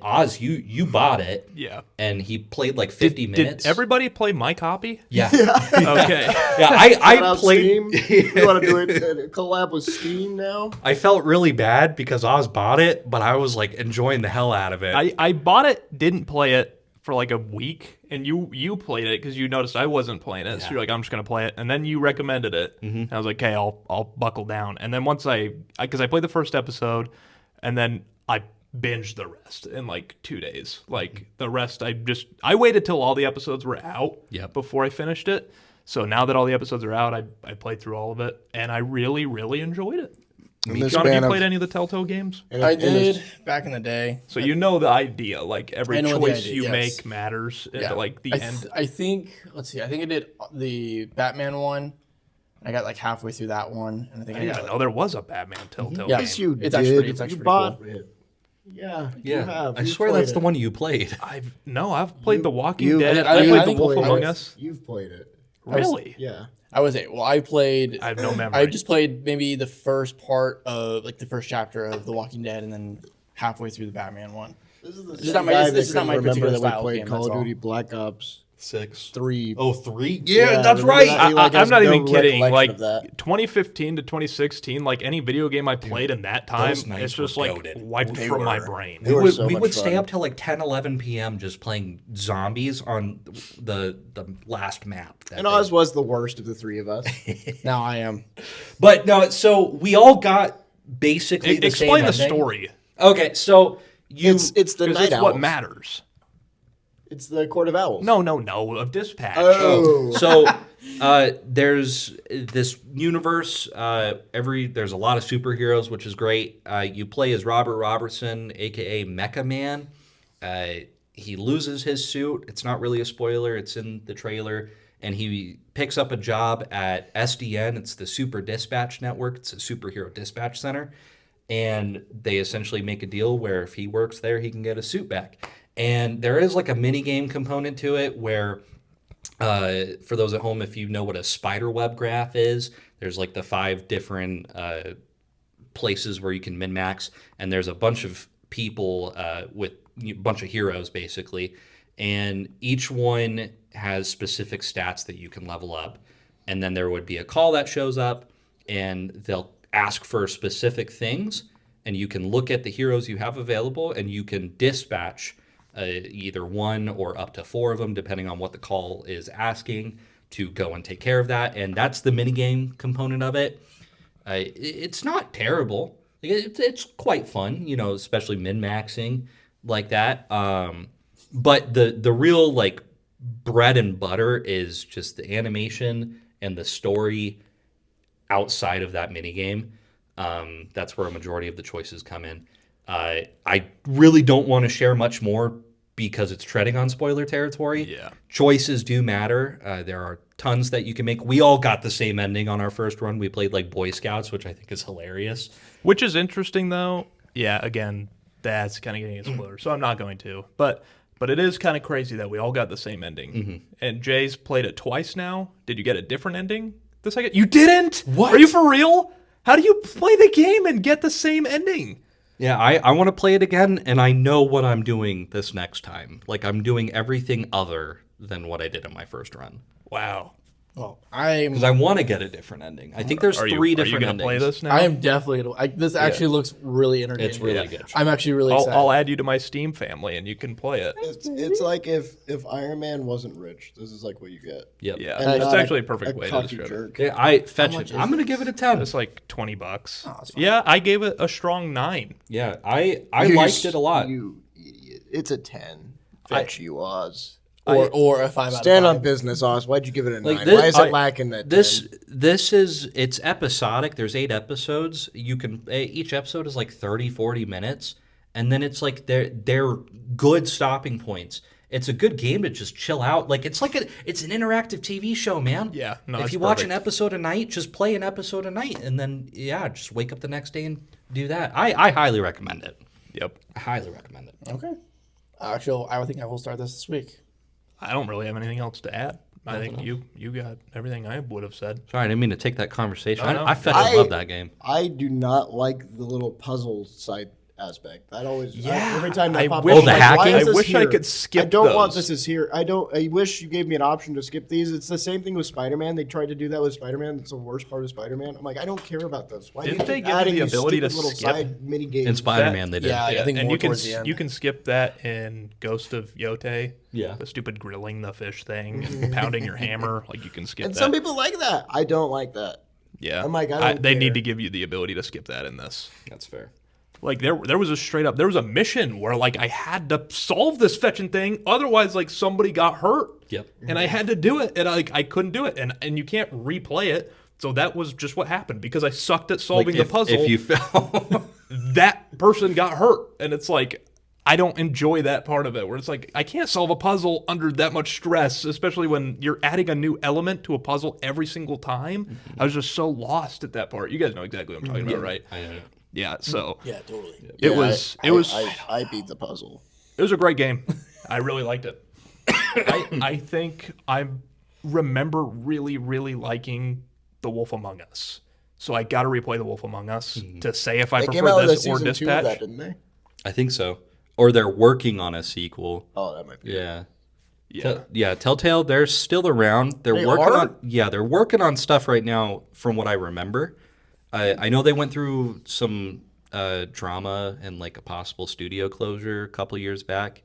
Oz, you bought it. Yeah. And he played like 50 minutes. Did everybody play my copy? Yeah. Okay. Yeah, Shout I out played. Steam. You want to do a collab with Steam now? I felt really bad because Oz bought it, but I was like enjoying the hell out of it. I bought it, didn't play it for like a week, and you played it because you noticed I wasn't playing it. So you're like, I'm just gonna play it, and then you recommended it. And I was like, okay, I'll buckle down. And then once because I played the first episode, and then I binged the rest in like 2 days. Like the rest, I waited till all the episodes were out before I finished it. So now that all the episodes are out, I played through all of it, and I really, really enjoyed it. John, have you played any of the Telltale games? I did back in the day. So you know the idea, like every choice you make matters Yeah. at like the end. I think, let's see, I think I did the Batman one. I got like halfway through that one, and I think I I didn't got even know there was a Batman Telltale Yeah. game. Yes, you It's did. actually pretty you bought cool. it. Yeah, yeah, you have. I You swear played that's the it. one you played. I've played The Walking you- Dead. I I played The think Wolf I Among was- Us. You've played it. Really? Yeah. I was well, I played. I have no memory. I just played maybe the first part of like the first chapter of The Walking Dead, and then halfway through the Batman one. This is the is not my- guy this that is not couldn't my remember particular that we style of played game, Call that's of all. Duty Black Ops 6. 3. Oh, 3? Yeah, that's remember right. that? He, like, I'm has not no even kidding. recollection Like of that. 2015 to 2016, like any video game I played in that time, those nights it's just were like goated. wiped They from my were. brain. They were We so would much stay fun. up till like 10, 11 p.m. just playing zombies on the last map. And Oz was the worst of the three of us. Now I am. But no, so we all got basically the Explain same the ending. story. Okay, so it's the Because Night that's what Owls. matters. It's the Court of Owls. No, of Dispatch. Oh. So there's this universe. There's a lot of superheroes, which is great. You play as Robert Robertson, aka Mecha Man. He loses his suit. It's not really a spoiler. It's in the trailer. And he picks up a job at SDN. It's the Super Dispatch Network. It's a superhero dispatch center. And they essentially make a deal where if he works there, he can get a suit back. And there is like a mini game component to it where, for those at home, if you know what a spider web graph is, there's like the 5 different places where you can min max, and there's a bunch of people with a bunch of heroes basically, and each one has specific stats that you can level up. And then there would be a call that shows up, and they'll ask for specific things, and you can look at the heroes you have available, and you can dispatch either 1 or up to 4 of them, depending on what the call is asking, to go and take care of that. And that's the minigame component of it. It's not terrible. It's quite fun, especially min-maxing like that. But the real like bread and butter is just the animation and the story outside of that minigame. That's where a majority of the choices come in. I really don't want to share much more because it's treading on spoiler territory. Yeah. Choices do matter. There are tons that you can make. We all got the same ending on our first run. We played like Boy Scouts, which I think is hilarious. Which is interesting, though. Yeah, again, that's kind of getting a spoiler, so I'm not going to. But it is kind of crazy that we all got the same ending. Mm-hmm. And Jay's played it twice now. Did you get a different ending the second? You didn't? What? Are you for real? How do you play the game and get the same ending? Yeah, I want to play it again, and I know what I'm doing this next time. Like, I'm doing everything other than what I did in my first run. Wow. Well, I'm. Because I want to get a different ending. I think there's Are you 3 Are you different going endings. to play this now? I am definitely gonna. This actually looks really entertaining. It's really good. I'm actually really excited. I'll add you to my Steam family, and you can play it. It's like if Iron Man wasn't rich, this is like what you get. Yep. Yeah, And that's not actually a perfect way to cocky describe it. jerk. Yeah, I fetch much it. is I'm going to give it a 10. It's like $20. that's fine. Yeah, I gave it a strong 9. Yeah, I You liked it a lot. You idiot. It's a 10. Fetch you, Oz. or a 5 Stand out on of 5. business, Oz. Why'd you give it a 9? Like this- Why is it I- lacking that 10? This is, it's episodic. There's 8 episodes. You can, each episode is like 30, 40 minutes. And then it's like they're good stopping points. It's a good game to just chill out. Like it's an interactive TV show, man. Yeah, no, if it's you watch an perfect. episode a night, just play an episode a night, and then just wake up the next day and do that. I highly recommend it. Yep. I highly recommend it. Okay. Actually, I think I will start this week. I don't really have anything else to add. I think you got everything I would have said. Sorry, I didn't mean to take that conversation. No, no. I fucking love that game. I do not like the little puzzle side aspect. That always every time I that pops wish- up, the I'm like, hacking? why is I this wish I here? could skip I don't want those. this is here. I wish you gave me an option to skip these. It's the same thing with Spider-Man. They tried to do that with Spider-Man. It's the worst part of Spider-Man. I'm like, I don't care about this. Why Didn't do you they keep give you adding the these ability to stupid little skip? side mini games? In Spider-Man, they did. Yeah, I think and more you can towards the end. you can skip that in Ghost of Yote. Yeah. The stupid grilling the fish thing and pounding your hammer. Like you can skip And that. some people like that. I don't like that. yeah. I'm like, I don't they care. need to give you the ability to skip that in this. That's fair. Like there was a mission where like I had to solve this fetching thing, otherwise like somebody got hurt. Yep. And I had to do it, and I couldn't do it, and you can't replay it. So that was just what happened because I sucked at solving the puzzle. If you fell. That person got hurt, and it's like I don't enjoy that part of it. Where it's like I can't solve a puzzle under that much stress, especially when you're adding a new element to a puzzle every single time. I was just so lost at that part. You guys know exactly what I'm talking about, right? I know. Yeah. So Yeah, totally. it Yeah, was I beat the puzzle. It was a great game. I really liked it. I think I remember really, really liking The Wolf Among Us. So I got to replay The Wolf Among Us to say if I They came out prefer with a this or season 2 of Dispatch. that, didn't they? I think so. Or they're working on a sequel. Oh, that might be. Yeah. Yeah. Telltale, they're still around. They're They working are? on they're working on stuff right now from what I remember. I know they went through some drama and like a possible studio closure a couple years back.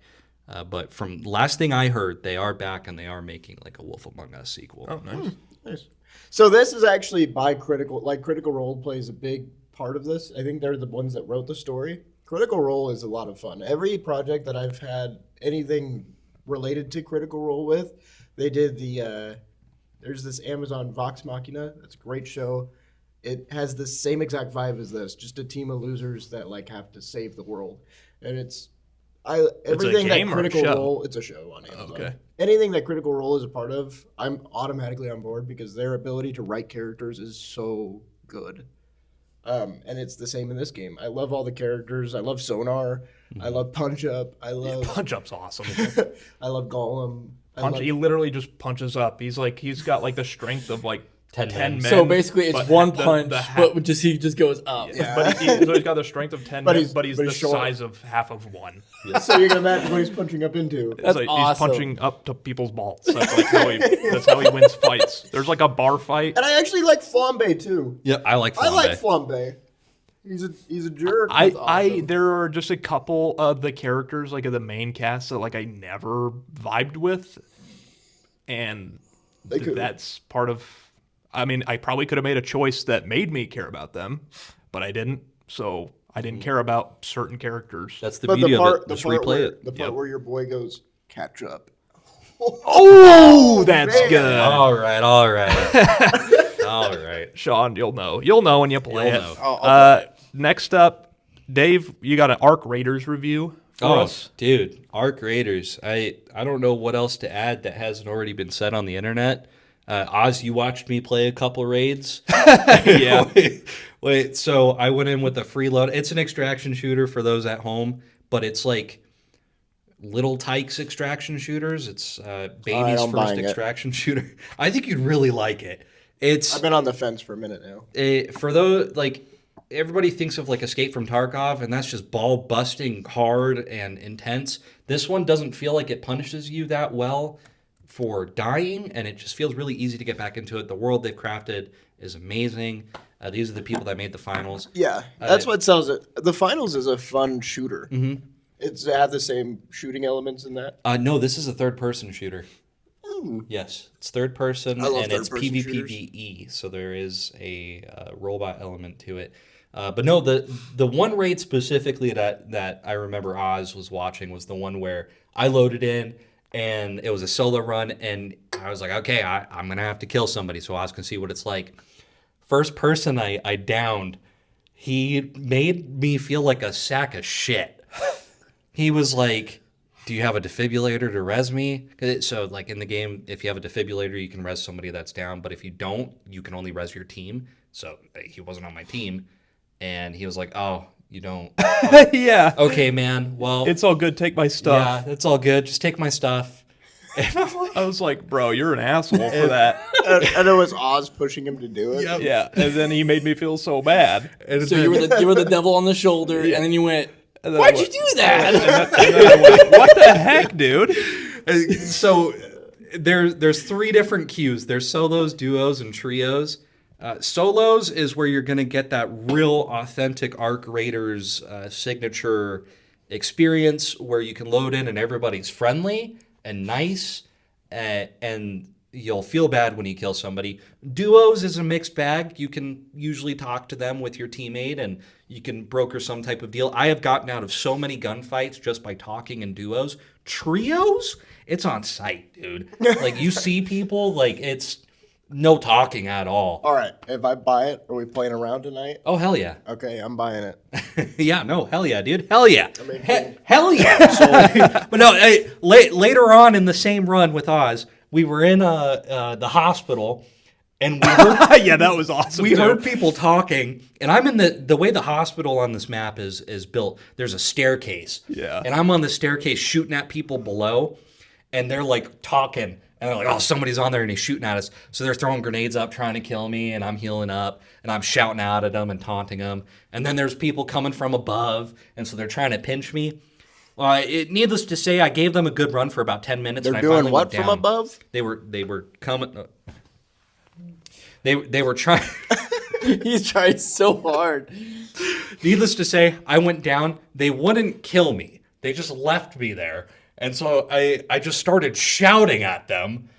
But from last thing I heard, they are back and they are making like a Wolf Among Us sequel. Oh, nice. Nice. So this is actually by Critical, like Critical Role plays a big part of this. I think they're the ones that wrote the story. Critical Role is a lot of fun. Every project that I've had anything related to Critical Role with, they did there's this Amazon Vox Machina. It's a great show. It has the same exact vibe as this, just a team of losers that like have to save the world. And everything that game or a Critical show? Role, it's a show on Amazon. Okay. Anything that Critical Role is a part of, I'm automatically on board because their ability to write characters is so good. And it's the same in this game. I love all the characters. I love Sonar. I love Punch Up. I love Punch Up's awesome. I love Gollum. He literally just punches up. He's got like the strength of like 10 men. So basically, it's but one the- punch, the ha- but he just goes up. Yeah. But so he's got the strength of 10 But men, he's- but he's but the he's short. size of half of one. So you can imagine what he's punching up into. That's He's awesome. punching up to people's balls. That's like that's how he wins fights. There's like a bar fight. And I actually like Flambe too. Yep, I like I Flambe. like Flambe. He's a jerk. He's awesome. There are just a couple of the characters like of the main cast that like I never vibed with, and They could've. that's part of. I mean, I probably could have made a choice that made me care about them, but I didn't. So I didn't care about certain characters. That's the But beauty the of part, it. the Just part replay where, it. the part Yep. where your boy goes catch up. Oh, that's man. good. All right. All right. Sean, you'll know. You'll know when you play You'll it. know. I'll play Next up, Dave, you got an Arc Raiders review for us. Dude, Arc Raiders. I don't know what else to add that hasn't already been said on the internet. Oz, you watched me play a couple raids. Yeah. Wait, so I went in with a freeload. It's an extraction shooter for those at home, but it's like Little Tykes extraction shooters. It's baby's I'm first buying it. extraction shooter. I think you'd really like it. It's I've been on the fence for a minute now. for those like everybody thinks of like Escape from Tarkov, and that's just ball busting hard and intense. This one doesn't feel like it punishes you that well for dying, and it just feels really easy to get back into it. The world they've crafted is amazing. These are the people that made the finals. Yeah, that's what sells it. The finals is a fun shooter. Mm-hmm. It's have the same shooting elements in that. No, this is a third-person shooter. Yes, it's third person, I love and it's third-person shooters. PvPvE, so there is a robot element to it. But no, the one raid specifically that I remember Oz was watching was the one where I loaded in, and it was a solo run, and I was like, okay, I'm going to have to kill somebody so Oz can see what it's like. First person I downed, he made me feel like a sack of shit. He was like, do you have a defibrillator to res me? So like in the game, if you have a defibrillator, you can res somebody that's down. But if you don't, you can only res your team. So he wasn't on my team. And he was like, oh, you don't. Yeah. Okay, man. Well, It's all good. Take my stuff. yeah, it's all good. Just take my stuff. I was like, bro, you're an asshole for that. And it was Oz pushing him to do it. Yep. Yeah. And then he made me feel so bad. And So you were the devil on the shoulder, and then you went, And then "Why'd I you went- do that?" And then I went, what the heck, dude? So there's 3 different queues. There's solos, duos, and trios. Solos is where you're going to get that real authentic Arc Raiders signature experience where you can load in and everybody's friendly and nice, and you'll feel bad when you kill somebody. Duos is a mixed bag. You can usually talk to them with your teammate and you can broker some type of deal. I have gotten out of so many gunfights just by talking in duos. Trios, it's on sight, dude. Like you see people, like it's no talking at all. All right, if I buy it, are we playing around tonight? Oh, hell yeah. Okay, I'm buying it. Yeah, no, hell yeah, dude. Hell yeah. mean, Hell yeah. So, but no, hey, later on in the same run with Oz, we were in the hospital and we heard, Yeah, that was awesome. we too. heard people talking, and I'm in the way the hospital on this map is built, there's a staircase. Yeah. And I'm on the staircase shooting at people below, and they're like talking. And they're like, oh, somebody's on there and he's shooting at us. So they're throwing grenades up, trying to kill me, and I'm healing up, and I'm shouting out at them and taunting them. And then there's people coming from above, and so they're trying to pinch me. Needless to say, I gave them a good run for about 10 minutes. They're and I doing finally what went from down. above? They were coming. They were trying. He's trying so hard. Needless to say, I went down. They wouldn't kill me. They just left me there. And so I just started shouting at them,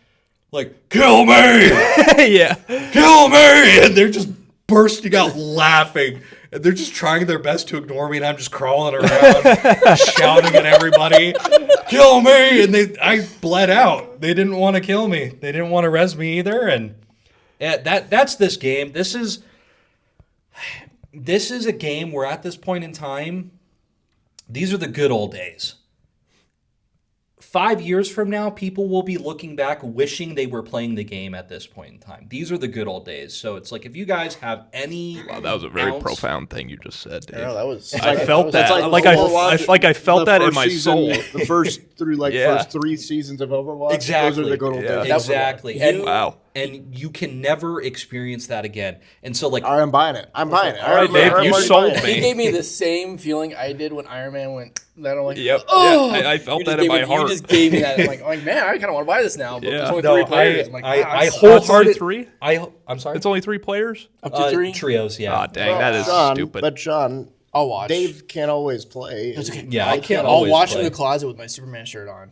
like, kill me! Yeah. Kill me! And they're just bursting out laughing. And they're just trying their best to ignore me, and I'm just crawling around, shouting at everybody, kill me! And I bled out. They didn't want to kill me. They didn't want to res me either. And that's this game. This is a game where at this point in time, these are the good old days. 5 years from now, people will be looking back wishing they were playing the game at this point in time. These are the good old days. So it's like if you guys have any Wow, that was a very ounce- profound thing you just said, Dave. that was. I felt that. It's I felt the that in first my season, soul. The first Yeah. first 3 seasons of Overwatch. Exactly. Those are the good old Yeah. days. Exactly. And, Wow. and you can never experience that again. And so like All right, I'm buying it. I'm buying it. All right, Dave, you sold He me. gave me the same feeling I did when Iron Man went. That I'm like, Yep. oh, Yeah, I felt You that just in my gave me- heart. You just gave me that. I'm like, man, I kind of want to buy this now. But Yeah. there's only No, 3 players. I'm like, I wow, that sucks. wholehearted- three? I'm sorry. It's only 3 players? Up to 3. Trios, yeah. Ah, dang, that is Sean, stupid. But Sean, I'll watch. Dave can't always play. It's okay. Yeah, I can't I'll always watch play. in the closet with my Superman shirt on.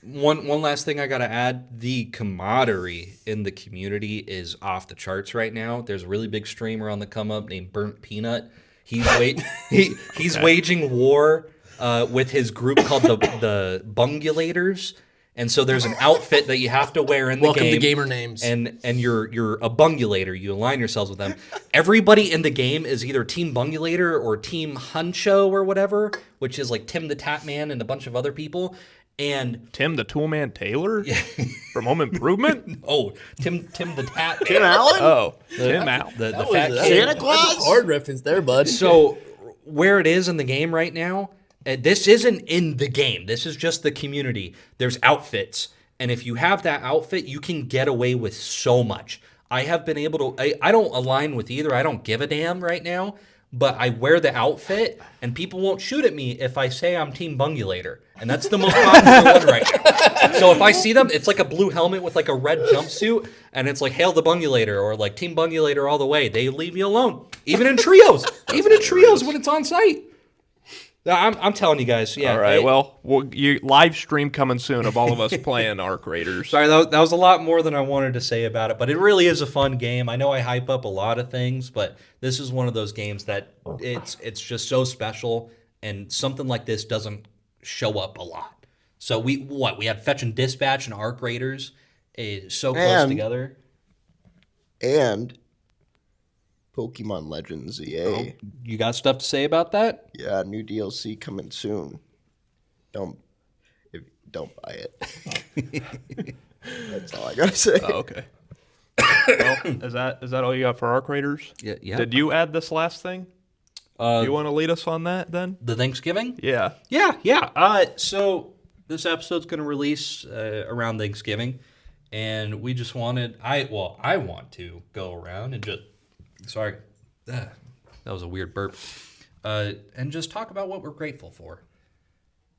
One last thing I gotta add: the camaraderie in the community is off the charts right now. There's a really big streamer on the come up named Burnt Peanut. He's he's waging war with his group called the Bungulators. And so there's an outfit that you have to wear in the Welcome game. to Gamer Names. And you're a bungulator. You align yourselves with them. Everybody in the game is either Team Bungulator or Team Huncho or whatever, which is like Tim the Tap Man and a bunch of other people. And Tim the Toolman Taylor from Home Improvement? Tim the Tap Tim Allen? Oh, Tim Allen. the That fat was- kid. Santa Claus? That's a hard reference there, bud. So where it is in the game right now, this isn't in the game. This is just the community. There's outfits. And if you have that outfit, you can get away with so much. I have been able to... I don't align with either. I don't give a damn right now. But I wear the outfit, and people won't shoot at me if I say I'm Team Bungulator. And that's the most popular one right now. So if I see them, it's like a blue helmet with like a red jumpsuit, and it's like, hail the Bungulator, or like Team Bungulator all the way. They leave me alone. Even in trios. Even in trios when it's on site. I'm telling you guys, yeah. All right, well, you live stream coming soon of all of us playing Arc Raiders. Sorry, that was a lot more than I wanted to say about it, but it really is a fun game. I know I hype up a lot of things, but this is one of those games that it's just so special, and something like this doesn't show up a lot. So we had Fetch and Dispatch and Arc Raiders so close together. And Pokemon Legends EA. You got stuff to say about that? Yeah, new DLC coming soon. Don't If don't buy it. That's all I gotta say. Oh, okay. Well, is that all you got for Arc Raiders? Yeah. Did you add this last thing? Do you want to lead us on that then? The Thanksgiving? Yeah. Yeah. So this episode's going to release around Thanksgiving, and we just wanted I want to go around and just that was a weird burp, and just talk about what we're grateful for.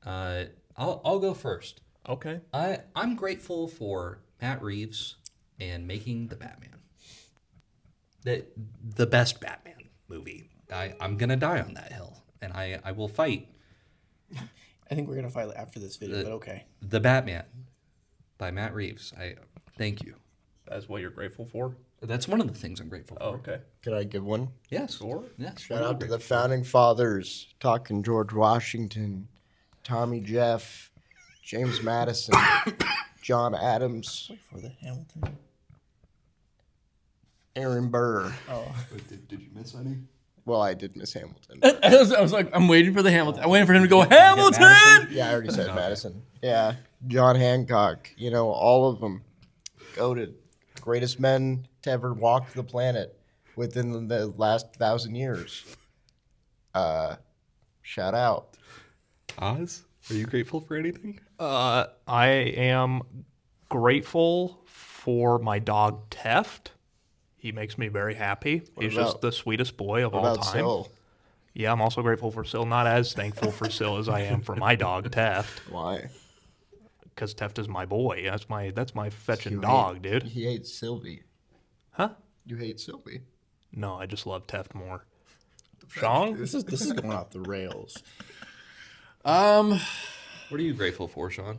I'll go first. Okay. I'm grateful for Matt Reeves and making the Batman. The best Batman movie. I'm gonna die on that hill, and I will fight. I think we're gonna fight after this video, but okay. The Batman by Matt Reeves. I thank you. That's what you're grateful for? That's one of the things I'm grateful for. Oh, okay. Can I give one? Yes. Yes. Shout out to the founding fathers, talking George Washington, Tommy Jeff, James Madison, John Adams, Wait for the Hamilton. Aaron Burr. Oh. Did you miss any? Well, I did miss Hamilton. I was like, I'm waiting for the Hamilton. I'm waiting for him to go, Hamilton! Yeah, I already said Madison. Yeah, John Hancock. You know, all of them. Goated. Greatest men to ever walk the planet within the last 1,000 years. Shout out. Oz, are you grateful for anything? I am grateful for my dog Teft. He makes me very happy. He's just the sweetest boy of all About time. Syl? Yeah, I'm also grateful for Syl. Not as thankful for Syl as I am for my dog Teft, Why? because Teft is my boy. That's my fetching You dog, hate- dude. He hates Sylvie. Huh? You hate Sylvie. No, I just love Teft more. Sean? This is going off the rails. What are you grateful for, Sean?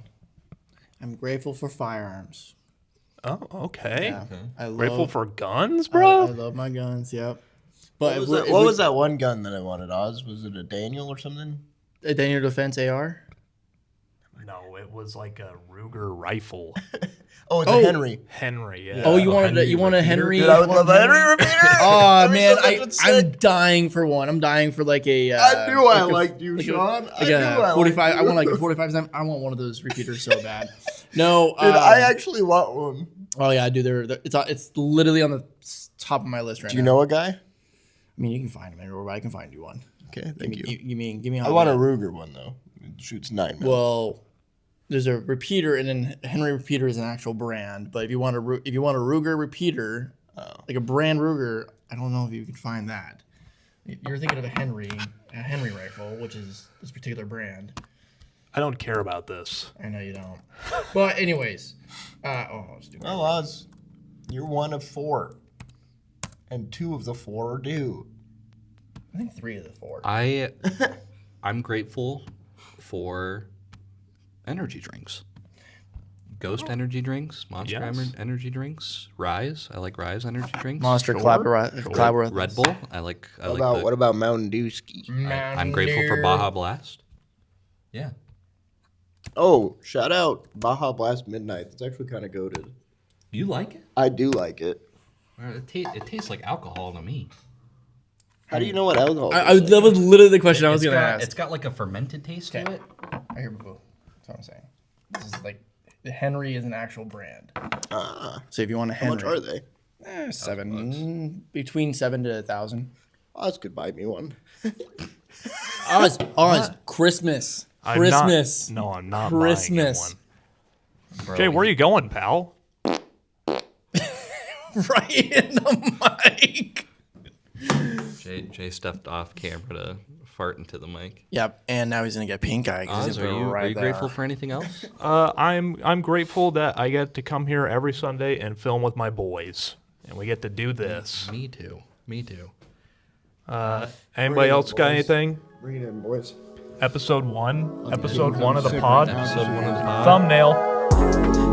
I'm grateful for firearms. Oh, okay. Yeah, I love, Grateful for guns, I bro? love my guns. Yep. But What was that one gun that I wanted, Oz? Was it a Daniel or something? a Daniel Defense AR? No, it was like a Ruger rifle. Oh, it's a Henry. Henry, yeah. Oh, you wanted a Henry? Dude, I would love a Henry repeater. Oh man, That'd be so I'm sick. dying for one. I'm dying for like a. I knew I like a- liked you, like Sean. A, I like knew a I 45. liked I you. want like a 45. I want one of those repeaters so bad. No, Dude, I actually want one. Oh yeah, dude. It's literally on the top of my list right now. Do you know a guy? I mean, you can find him anywhere, but I can find you one. Okay, thank you. Give me. I want a Ruger one though. It shoots 9 mil. Well, there's a repeater, and then Henry repeater is an actual brand. But if you want a Ruger repeater, like a brand Ruger, I don't know if you can find that. You're thinking of a Henry rifle, which is this particular brand. I don't care about this. I know you don't. But anyways, stupid. Well, Oz, you're one of 4, and 2 of the 4 are due. I think 3 of the 4. I'm grateful for energy drinks. Ghost energy drinks, Monster Yes. energy drinks, Rise. I like Rise energy drinks. Monster Clabber. Red Bull. I like. What about Mountain Dew ski? I'm grateful for Baja Blast. Yeah. Oh, shout out Baja Blast Midnight. It's actually kind of goated. You like it? I do like it. It tastes like alcohol to me. How do you know what alcohol? That was literally the question I was going to It's ask. got like a fermented taste to it. I hear boo. That's what I'm saying. This is like the Henry is an actual brand. So if you want a How Henry, much are they? between 7 to 1,000. Oz could buy me one. Oz, Christmas. I'm Christmas. Not, no, I'm not Christmas. buying you one. Jay, where are you going, pal? Right in the mic. Jay stepped off camera to fart into the mic. Yep, and now he's gonna get pink eye. Oz, are you grateful for anything else? I'm grateful that I get to come here every Sunday and film with my boys, and we get to do this. Me too. Anybody else got anything? Bring it in, boys. Episode 1 of the pod. Episode 1 of the pod. Thumbnail.